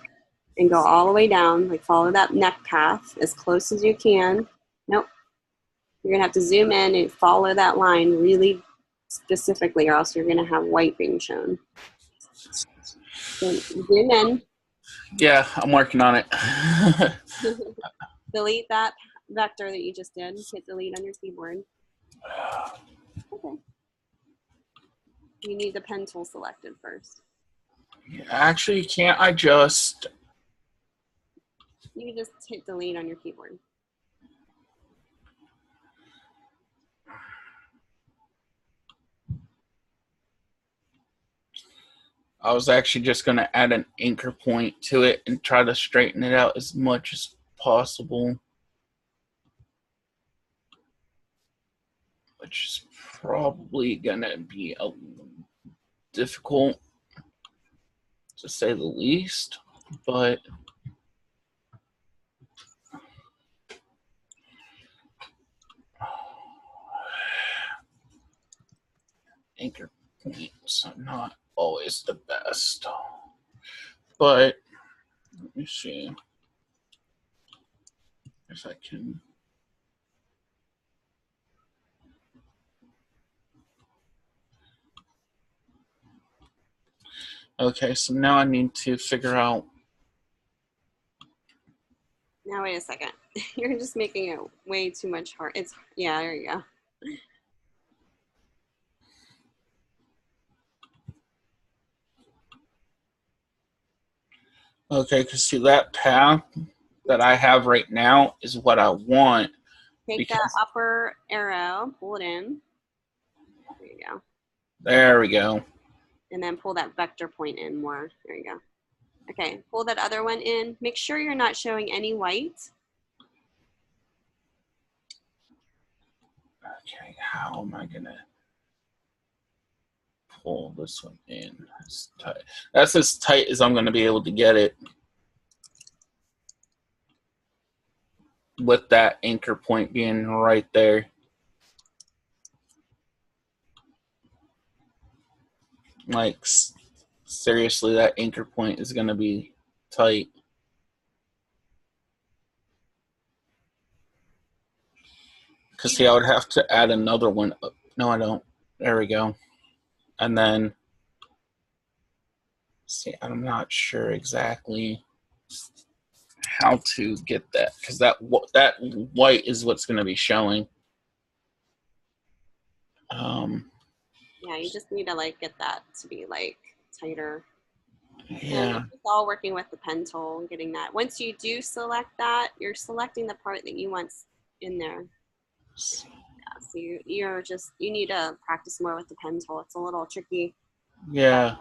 And go all the way down, like follow that neck path as close as you can. Nope. You're going to have to zoom in and follow that line really specifically, or else you're going to have white being shown. So zoom in. Yeah, I'm working on it. Delete that vector that you just did. Hit delete on your keyboard. Okay. You need the pen tool selected first. Actually, can't I just? You can just hit delete on your keyboard. I was actually just going to add an anchor point to it and try to straighten it out as much as possible, which is probably going to be a difficult, to say the least, but anchor points are not always the best. But let me see if I can. Okay, so now I need to figure out. Now wait a second. You're just making it way too much hard. Yeah, there you go. Okay, because see, that path that I have right now is what I want. Take that upper arrow, pull it in. There you go. There we go. And then pull that vector point in more. There you go. Okay, pull that other one in. Make sure you're not showing any white. Okay, how am I gonna pull this one in? That's tight. That's as tight as I'm gonna be able to get it with that anchor point being right there. Like, seriously, that anchor point is gonna be tight. Because see, I would have to add another one. No, I don't. There we go. And then, see, I'm not sure exactly how to get that, because that white is what's going to be showing. Yeah, you just need to like get that to be like tighter. Yeah. And it's all working with the pen tool and getting that. Once you do select that, you're selecting the part that you want in there. Yeah, so you need to practice more with the pen tool. It's a little tricky. Yeah.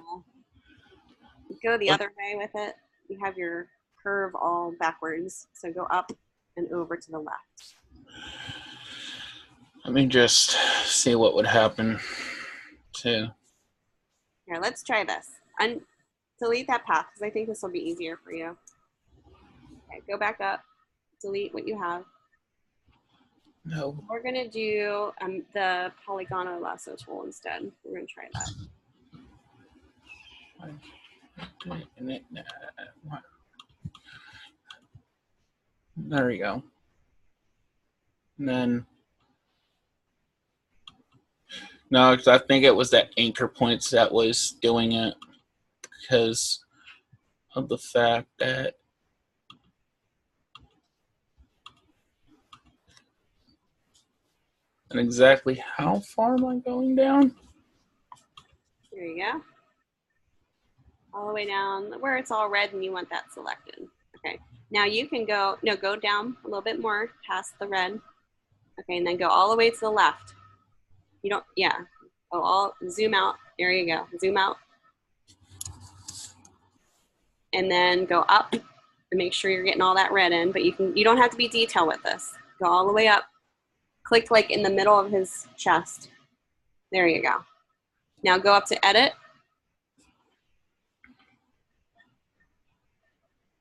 Go the other way with it. You have your curve all backwards. So go up and over to the left. Let me just see what would happen too. Here, let's try this. Delete that path, because I think this will be easier for you. Okay, go back up. Delete what you have. No. We're gonna do the polygonal lasso tool instead. We're gonna try that. There we go. And then, no, because I think it was that anchor points that was doing it because of the fact that and exactly how far am I going down? There you go. All the way down where it's all red and you want that selected. Okay. Now you can go down a little bit more past the red. Okay, and then go all the way to the left. You don't, yeah. Oh, zoom out. There you go. Zoom out. And then go up and make sure you're getting all that red in, but you don't have to be detailed with this. Go all the way up. Click like in the middle of his chest. There you go. Now go up to edit.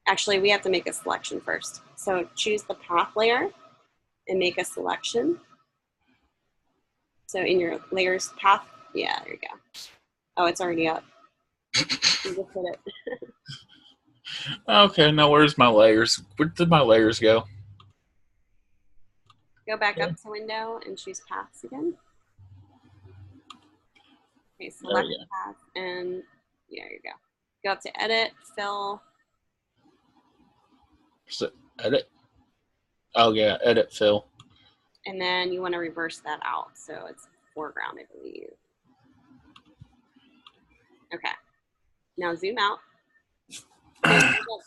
Actually, we have to make a selection first. So choose the path layer and make a selection. So in your layers path, yeah, there you go. Oh, it's already up. You just hit it. Okay, now where's my layers? Where did my layers go? Go back up to window and choose paths again. Okay, select the path and yeah, there you go. Go up to edit, fill. So, edit. Oh yeah, edit fill. And then you want to reverse that out. So it's foreground, I believe. Okay. Now zoom out.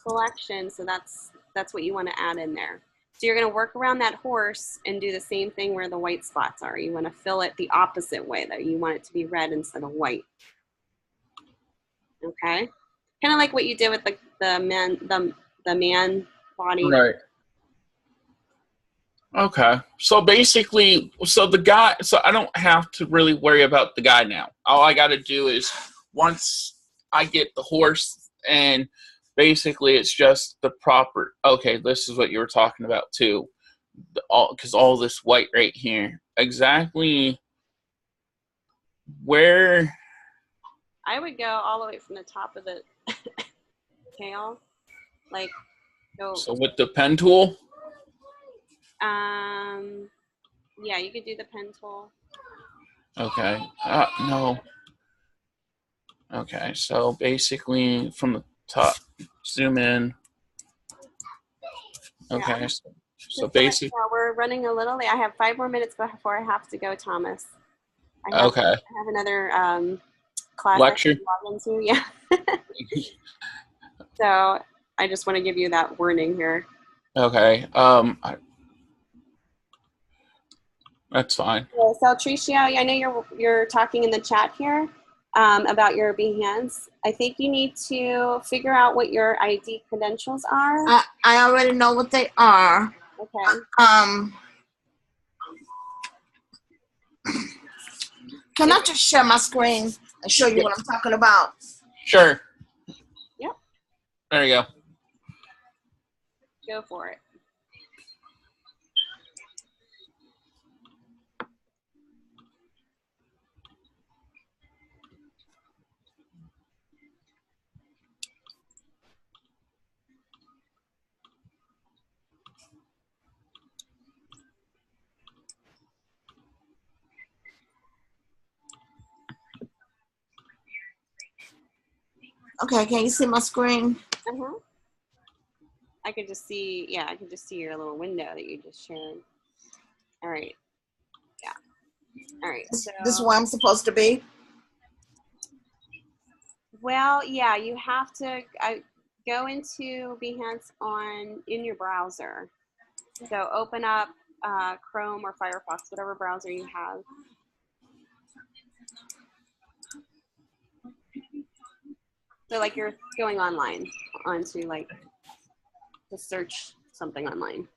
Selection, so that's what you want to add in there. So you're going to work around that horse and do the same thing where the white spots are. You want to fill it the opposite way, though. You want it to be red instead of white. Okay? Kind of like what you did with the man body. Right. Okay. So basically, so I don't have to really worry about the guy now. All I got to do is once I get the horse and basically it's just the proper, okay, this is what you were talking about too. Because all this white right here. Exactly where? I would go all the way from the top of the tail. Like, go. So with the pen tool? Yeah, you could do the pen tool. Okay. No. Okay, so basically from the top, zoom in. Okay, Yeah. so basically. Yeah, we're running a little late. I have 5 more minutes before I have to go, Thomas. I have another class Lecture? I have to log into. Yeah. So I just want to give you that warning here. Okay. That's fine. So Tricia, I know you're talking in the chat here about your Behance. I think you need to figure out what your ID credentials are. I already know what they are. Okay. Can I just share my screen and show you what I'm talking about? Sure. Yep. There you go. Go for it. Okay, can you see my screen? Uh-huh. I could just see, yeah, I could just see your little window that you just shared. All right. Yeah. All right. So, This is where I'm supposed to be? well, yeah, you have to go into Behance in your browser. So open up Chrome or Firefox, whatever browser you have. So like you're going online onto like to search something online.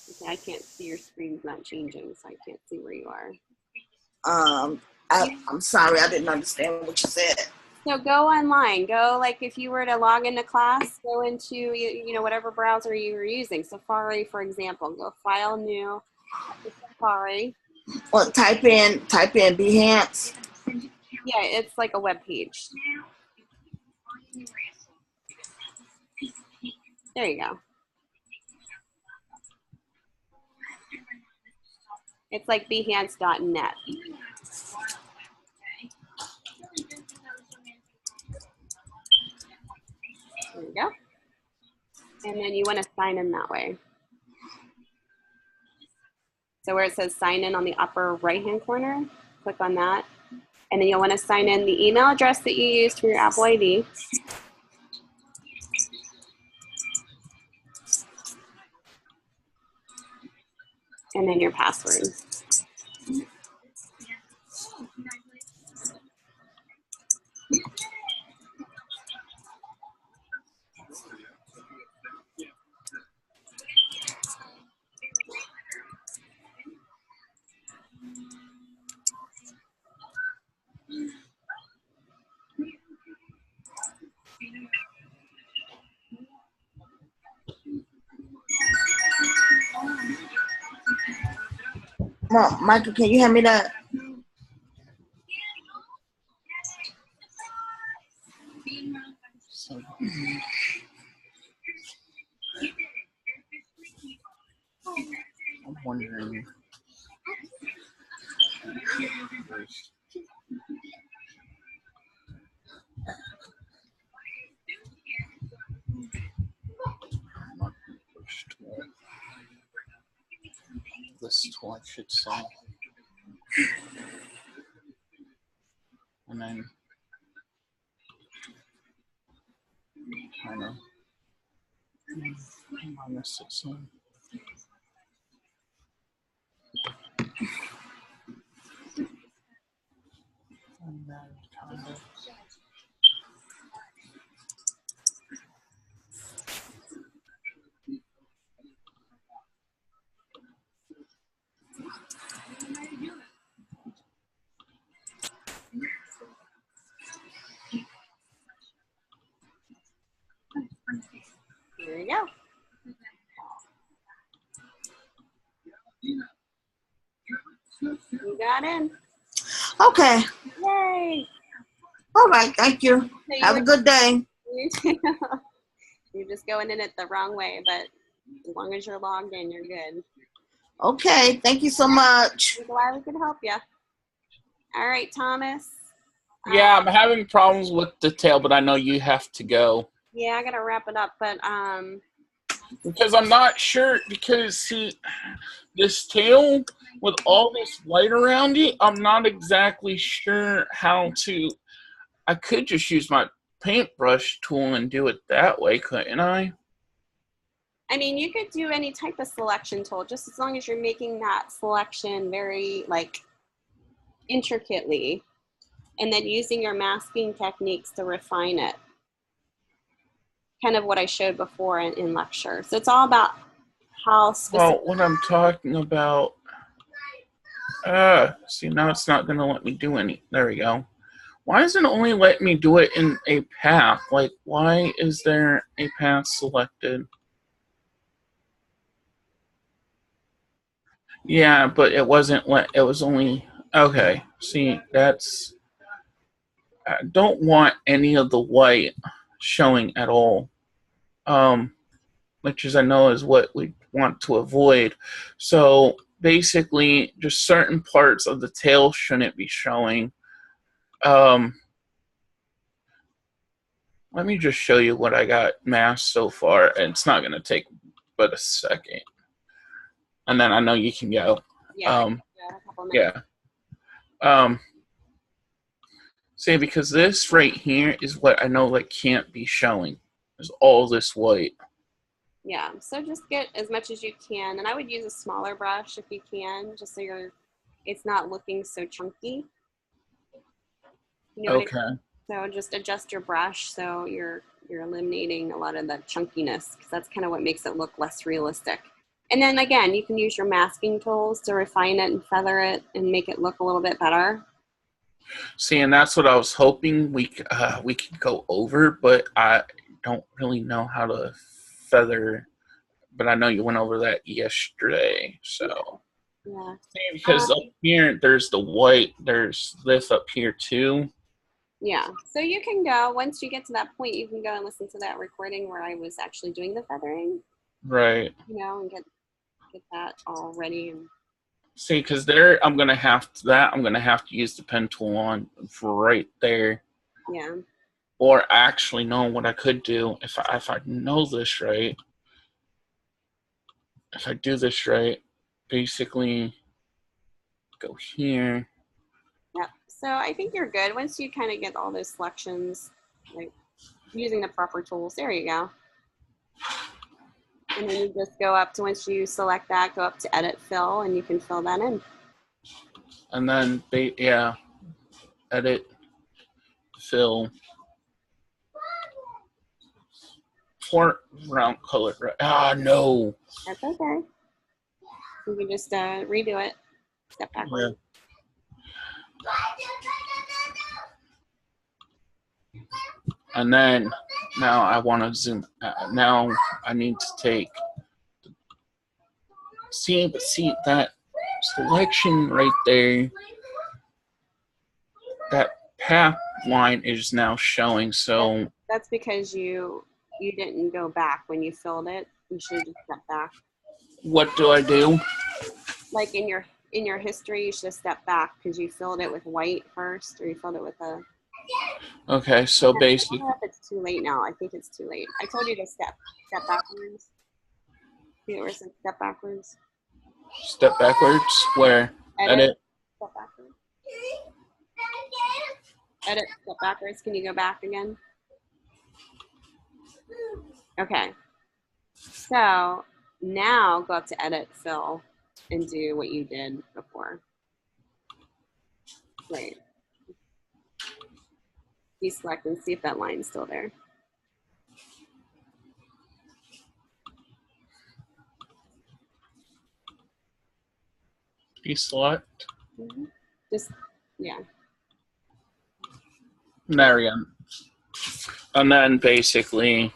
Okay, I can't see, your screen's not changing, so I can't see where you are. I'm sorry, I didn't understand what you said. So go online. Go, like, if you were to log into class, go into whatever browser you were using. Safari, for example. Go File, New, Safari. Well, type in Behance. Yeah, it's like a web page. There you go. It's like behance.net. There you go. And then you want to sign in that way. So where it says sign in on the upper right-hand corner, click on that. And then you'll want to sign in the email address that you used for your Apple ID. And then your password. Mom, Michael, can you hand me that? So, I'm wondering. This tool, I should say. And then kind of minus 16. And then kind of. There you go. You got in. Okay. Yay. All right. Thank you. So Have a good day. You're just going in it the wrong way, but as long as you're logged in, you're good. Okay. Thank you so much. We're glad we could help you. All right, Thomas. Yeah, I'm having problems with the tail, but I know you have to go. Yeah, I gotta wrap it up, but Because I'm not sure, because see, this tail with all this light around it, I'm not exactly sure how to. I could just use my paintbrush tool and do it that way, couldn't I? I mean, you could do any type of selection tool, just as long as you're making that selection very, like, intricately, and then using your masking techniques to refine it. Kind of what I showed before in lecture. So it's all about how specific. Well, what I'm talking about. See, now it's not going to let me do any. There we go. Why isn't it only letting me do it in a path? Like, why is there a path selected? Yeah, but it wasn't. It was only. Okay. See, that's. I don't want any of the white showing at all. Which is, I know, is what we want to avoid. So basically, just certain parts of the tail shouldn't be showing. Let me just show you what I got masked so far, and it's not going to take but a second. And then I know you can go. Yeah, a couple minutes. Yeah. See, because this right here is what I know, like, can't be showing. There's all this white. Yeah, so just get as much as you can, and I would use a smaller brush if you can, just so it's not looking so chunky. You know Okay. what I mean? So just adjust your brush so you're eliminating a lot of the chunkiness, because that's kind of what makes it look less realistic. And then again, you can use your masking tools to refine it and feather it and make it look a little bit better. See, and that's what I was hoping we could go over, but I don't really know how to feather. But I know you went over that yesterday, so. Yeah. See, because up here, there's the white, there's this up here too. Yeah. So you can go, once you get to that point, you can go and listen to that recording where I was actually doing the feathering, Right. you know, and get that all ready. And See, because there, I'm gonna have to use the pen tool on right there. yeah. Or actually, no, what I could do if I know this right, if I do this right, basically go here. Yep. So I think you're good once you kind of get all those selections, like using the proper tools. There you go. And then you just go up to, once you select that, go up to edit fill, and you can fill that in. And then, yeah, edit, fill, round color. Right. Ah, no. That's okay. You can just redo it, step backward. And then now I want to zoom. Now I need to take. See that selection right there. That path line is now showing. So that's because you didn't go back when you filled it. You should just step back. What do I do? Like in your history, you should have stepped back because you filled it with white first, or you filled it with a. Okay, so basically. I don't know if it's too late now. I think it's too late. I told you to step backwards. See where it says step backwards? Step backwards? Where? Edit. Step backwards. Edit, step backwards. Can you go back again? Okay. So now go up to edit, fill, and do what you did before. Wait. Deselect and see if that line's still there. Deselect. Mm-hmm. Just, yeah. There we go. And then basically.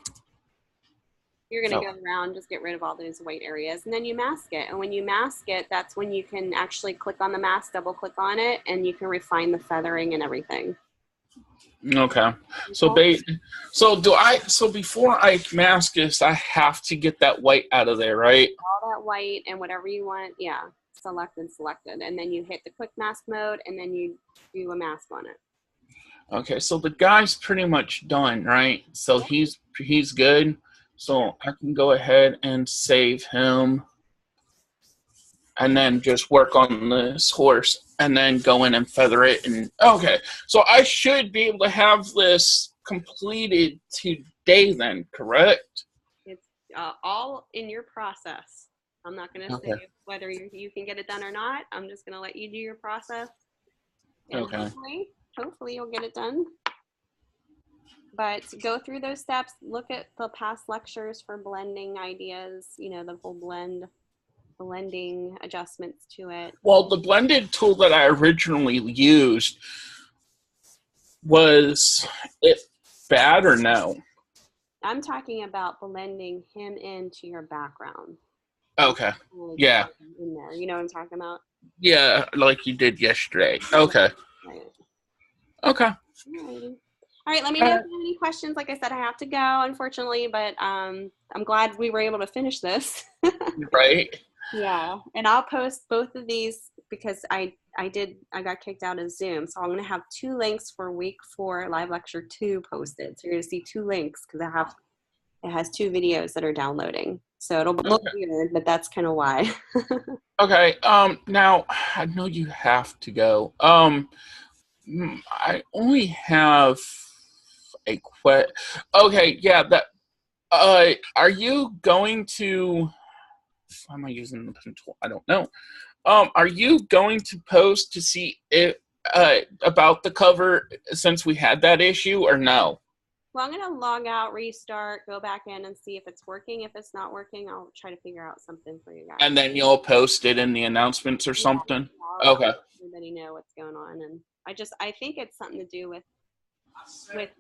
You're going to go around, just get rid of all those white areas, and then you mask it. And when you mask it, that's when you can actually click on the mask, double click on it, and you can refine the feathering and everything. Okay. So so before I mask this, I have to get that white out of there, right? All that white and whatever you want, yeah, selected. And then you hit the quick mask mode, and then you do a mask on it. Okay, so the guy's pretty much done, right? So he's good. So I can go ahead and save him and then just work on this horse and then go in and feather it. And okay, so I should be able to have this completed today then, correct? It's all in your process. I'm not going to say whether you can get it done or not. I'm just going to let you do your process. And hopefully you'll get it done. But go through those steps, look at the past lectures for blending ideas, you know, the whole blending adjustments to it. Well, the blended tool that I originally used, was it bad or no? I'm talking about blending him into your background. Okay. Yeah. In there. You know what I'm talking about? Yeah, like you did yesterday. Okay. Right. Okay. All right, let me know if you have any questions. Like I said, I have to go, unfortunately, but I'm glad we were able to finish this. Right. Yeah, and I'll post both of these because I got kicked out of Zoom, so I'm going to have 2 links for week 4 live lecture 2 posted. So you're going to see 2 links because it has 2 videos that are downloading. So it'll look weird, but that's kind of why. Okay. Now I know you have to go. I only have a Okay, yeah, that are you going to why am I using the pen tool? I don't know. Are you going to post to see if about the cover since we had that issue or no? Well, I'm going to log out, restart, go back in and see if it's working. If it's not working, I'll try to figure out something for you guys. And then you'll post it in the announcements or something? I'll okay. let everybody know what's going on. And I think it's something to do with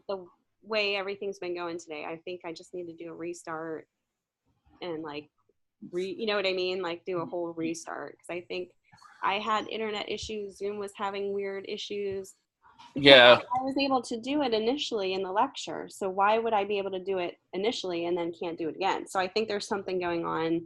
the way everything's been going today. I think I just need to do a restart and like you know what I mean? Like do a whole restart. Because I think I had internet issues. Zoom was having weird issues. Yeah. I was able to do it initially in the lecture. So why would I be able to do it initially and then can't do it again? So I think there's something going on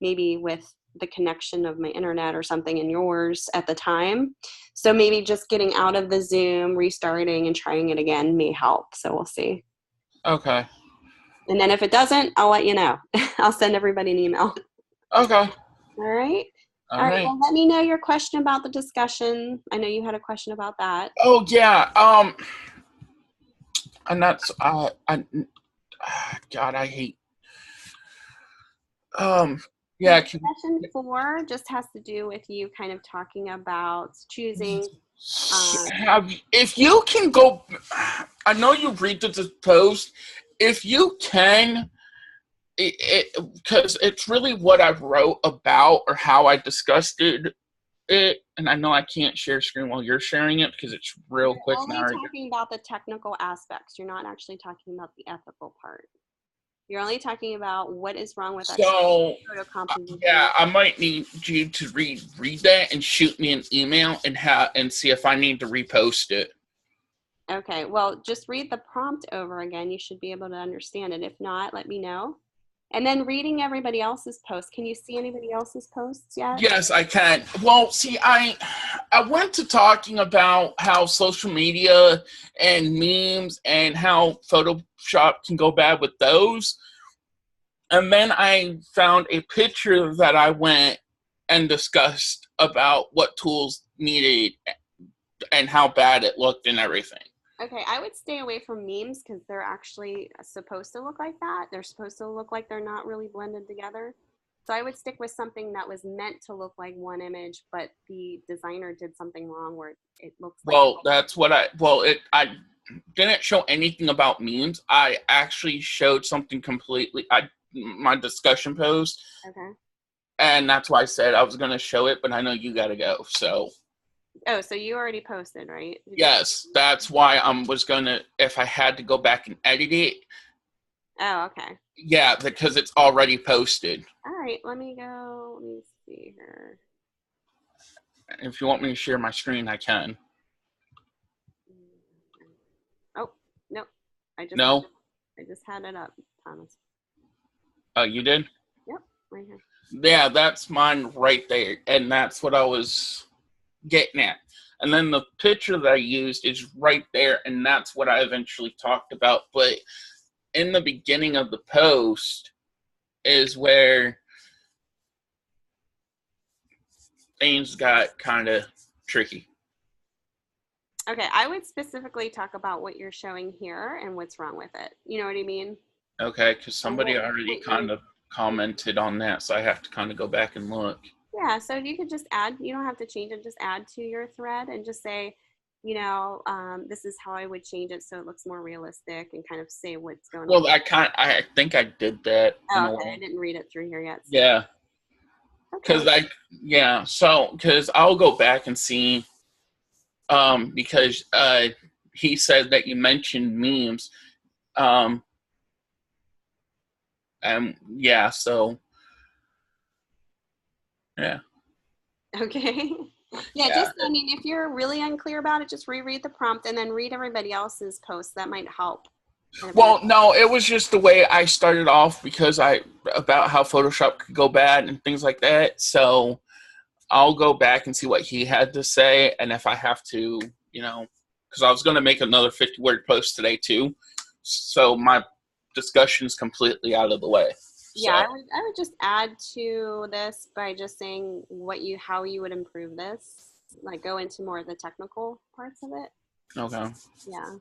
maybe with the connection of my internet or something in yours at the time. So maybe just getting out of the Zoom, restarting and trying it again may help. So we'll see. Okay. And then if it doesn't, I'll let you know. I'll send everybody an email. Okay. All right. All right. Well, let me know your question about the discussion. I know you had a question about that. Oh yeah. And that's God, I hate. Yeah. Session 4 just has to do with you kind of talking about choosing. If you can go, I know you read the post. If you can, because it's really what I wrote about or how I discussed it. And I know I can't share screen while you're sharing it because it's real quick. You're only talking about the technical aspects. You're not actually talking about the ethical part. You're only talking about what is wrong with So, photo composition. yeah, I might need you to read that and shoot me an email and see if I need to repost it. Okay, well, just read the prompt over again. You should be able to understand it. If not, let me know. And then reading everybody else's posts. Can you see anybody else's posts yet? Yes, I can. Well, see, I went to talking about how social media and memes and how Photoshop can go bad with those. And then I found a picture that I went and discussed about what tools needed and how bad it looked and everything. Okay, I would stay away from memes because they're actually supposed to look like that. They're supposed to look like they're not really blended together. So I would stick with something that was meant to look like one image, but the designer did something wrong where it looks like. Well, that's what I didn't show anything about memes. I actually showed something completely, my discussion post. Okay. And that's why I said I was going to show it, but I know you got to go, so. Oh, so you already posted, right? Yes, that's why I was going to, if I had to go back and edit it. Oh, okay. Yeah, because it's already posted. All right, let me see here. If you want me to share my screen, I can. Oh, no. I just had it up, Thomas. Oh, you did? Yep, right here. Yeah, that's mine right there. And that's what I was getting at. And then the picture that I used is right there, and that's what I eventually talked about. But in the beginning of the post is where things got kind of tricky. Okay, I would specifically talk about what you're showing here and what's wrong with it. You know what I mean? Okay, because somebody already kind of commented on that, so I have to kind of go back and look. Yeah, so you could just add, you don't have to change it, just add to your thread and just say, you know, this is how I would change it so it looks more realistic and kind of say what's going on. Well, I think I did that. Oh, okay, I didn't read it through here yet. So. Yeah. Because because I'll go back and see, because he said that you mentioned memes, and yeah, so yeah. Okay. Yeah, just, I mean, if you're really unclear about it, just reread the prompt and then read everybody else's posts. That might help. Well, no, it was just the way I started off because about how Photoshop could go bad and things like that. So I'll go back and see what he had to say. And if I have to, you know, because I was going to make another 50-word post today too. So my discussion is completely out of the way. Yeah, so. I would just add to this by just saying how you would improve this, like go into more of the technical parts of it. Okay. Yeah.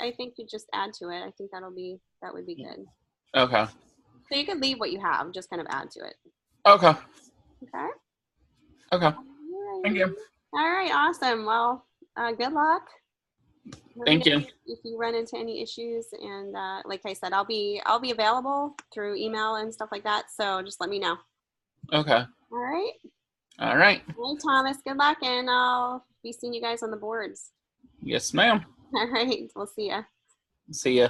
I think you just add to it. I think that would be good. Okay. So you could leave what you have, just kind of add to it. Okay. Okay. Okay. Right. Thank you. All right. Awesome. Well, good luck. Thank you. If you run into any issues, and like I said, I'll be available through email and stuff like that. So just let me know. Okay. All right. All right. Hey, Thomas. Good luck, and I'll be seeing you guys on the boards. Yes, ma'am. All right. We'll see ya. See ya.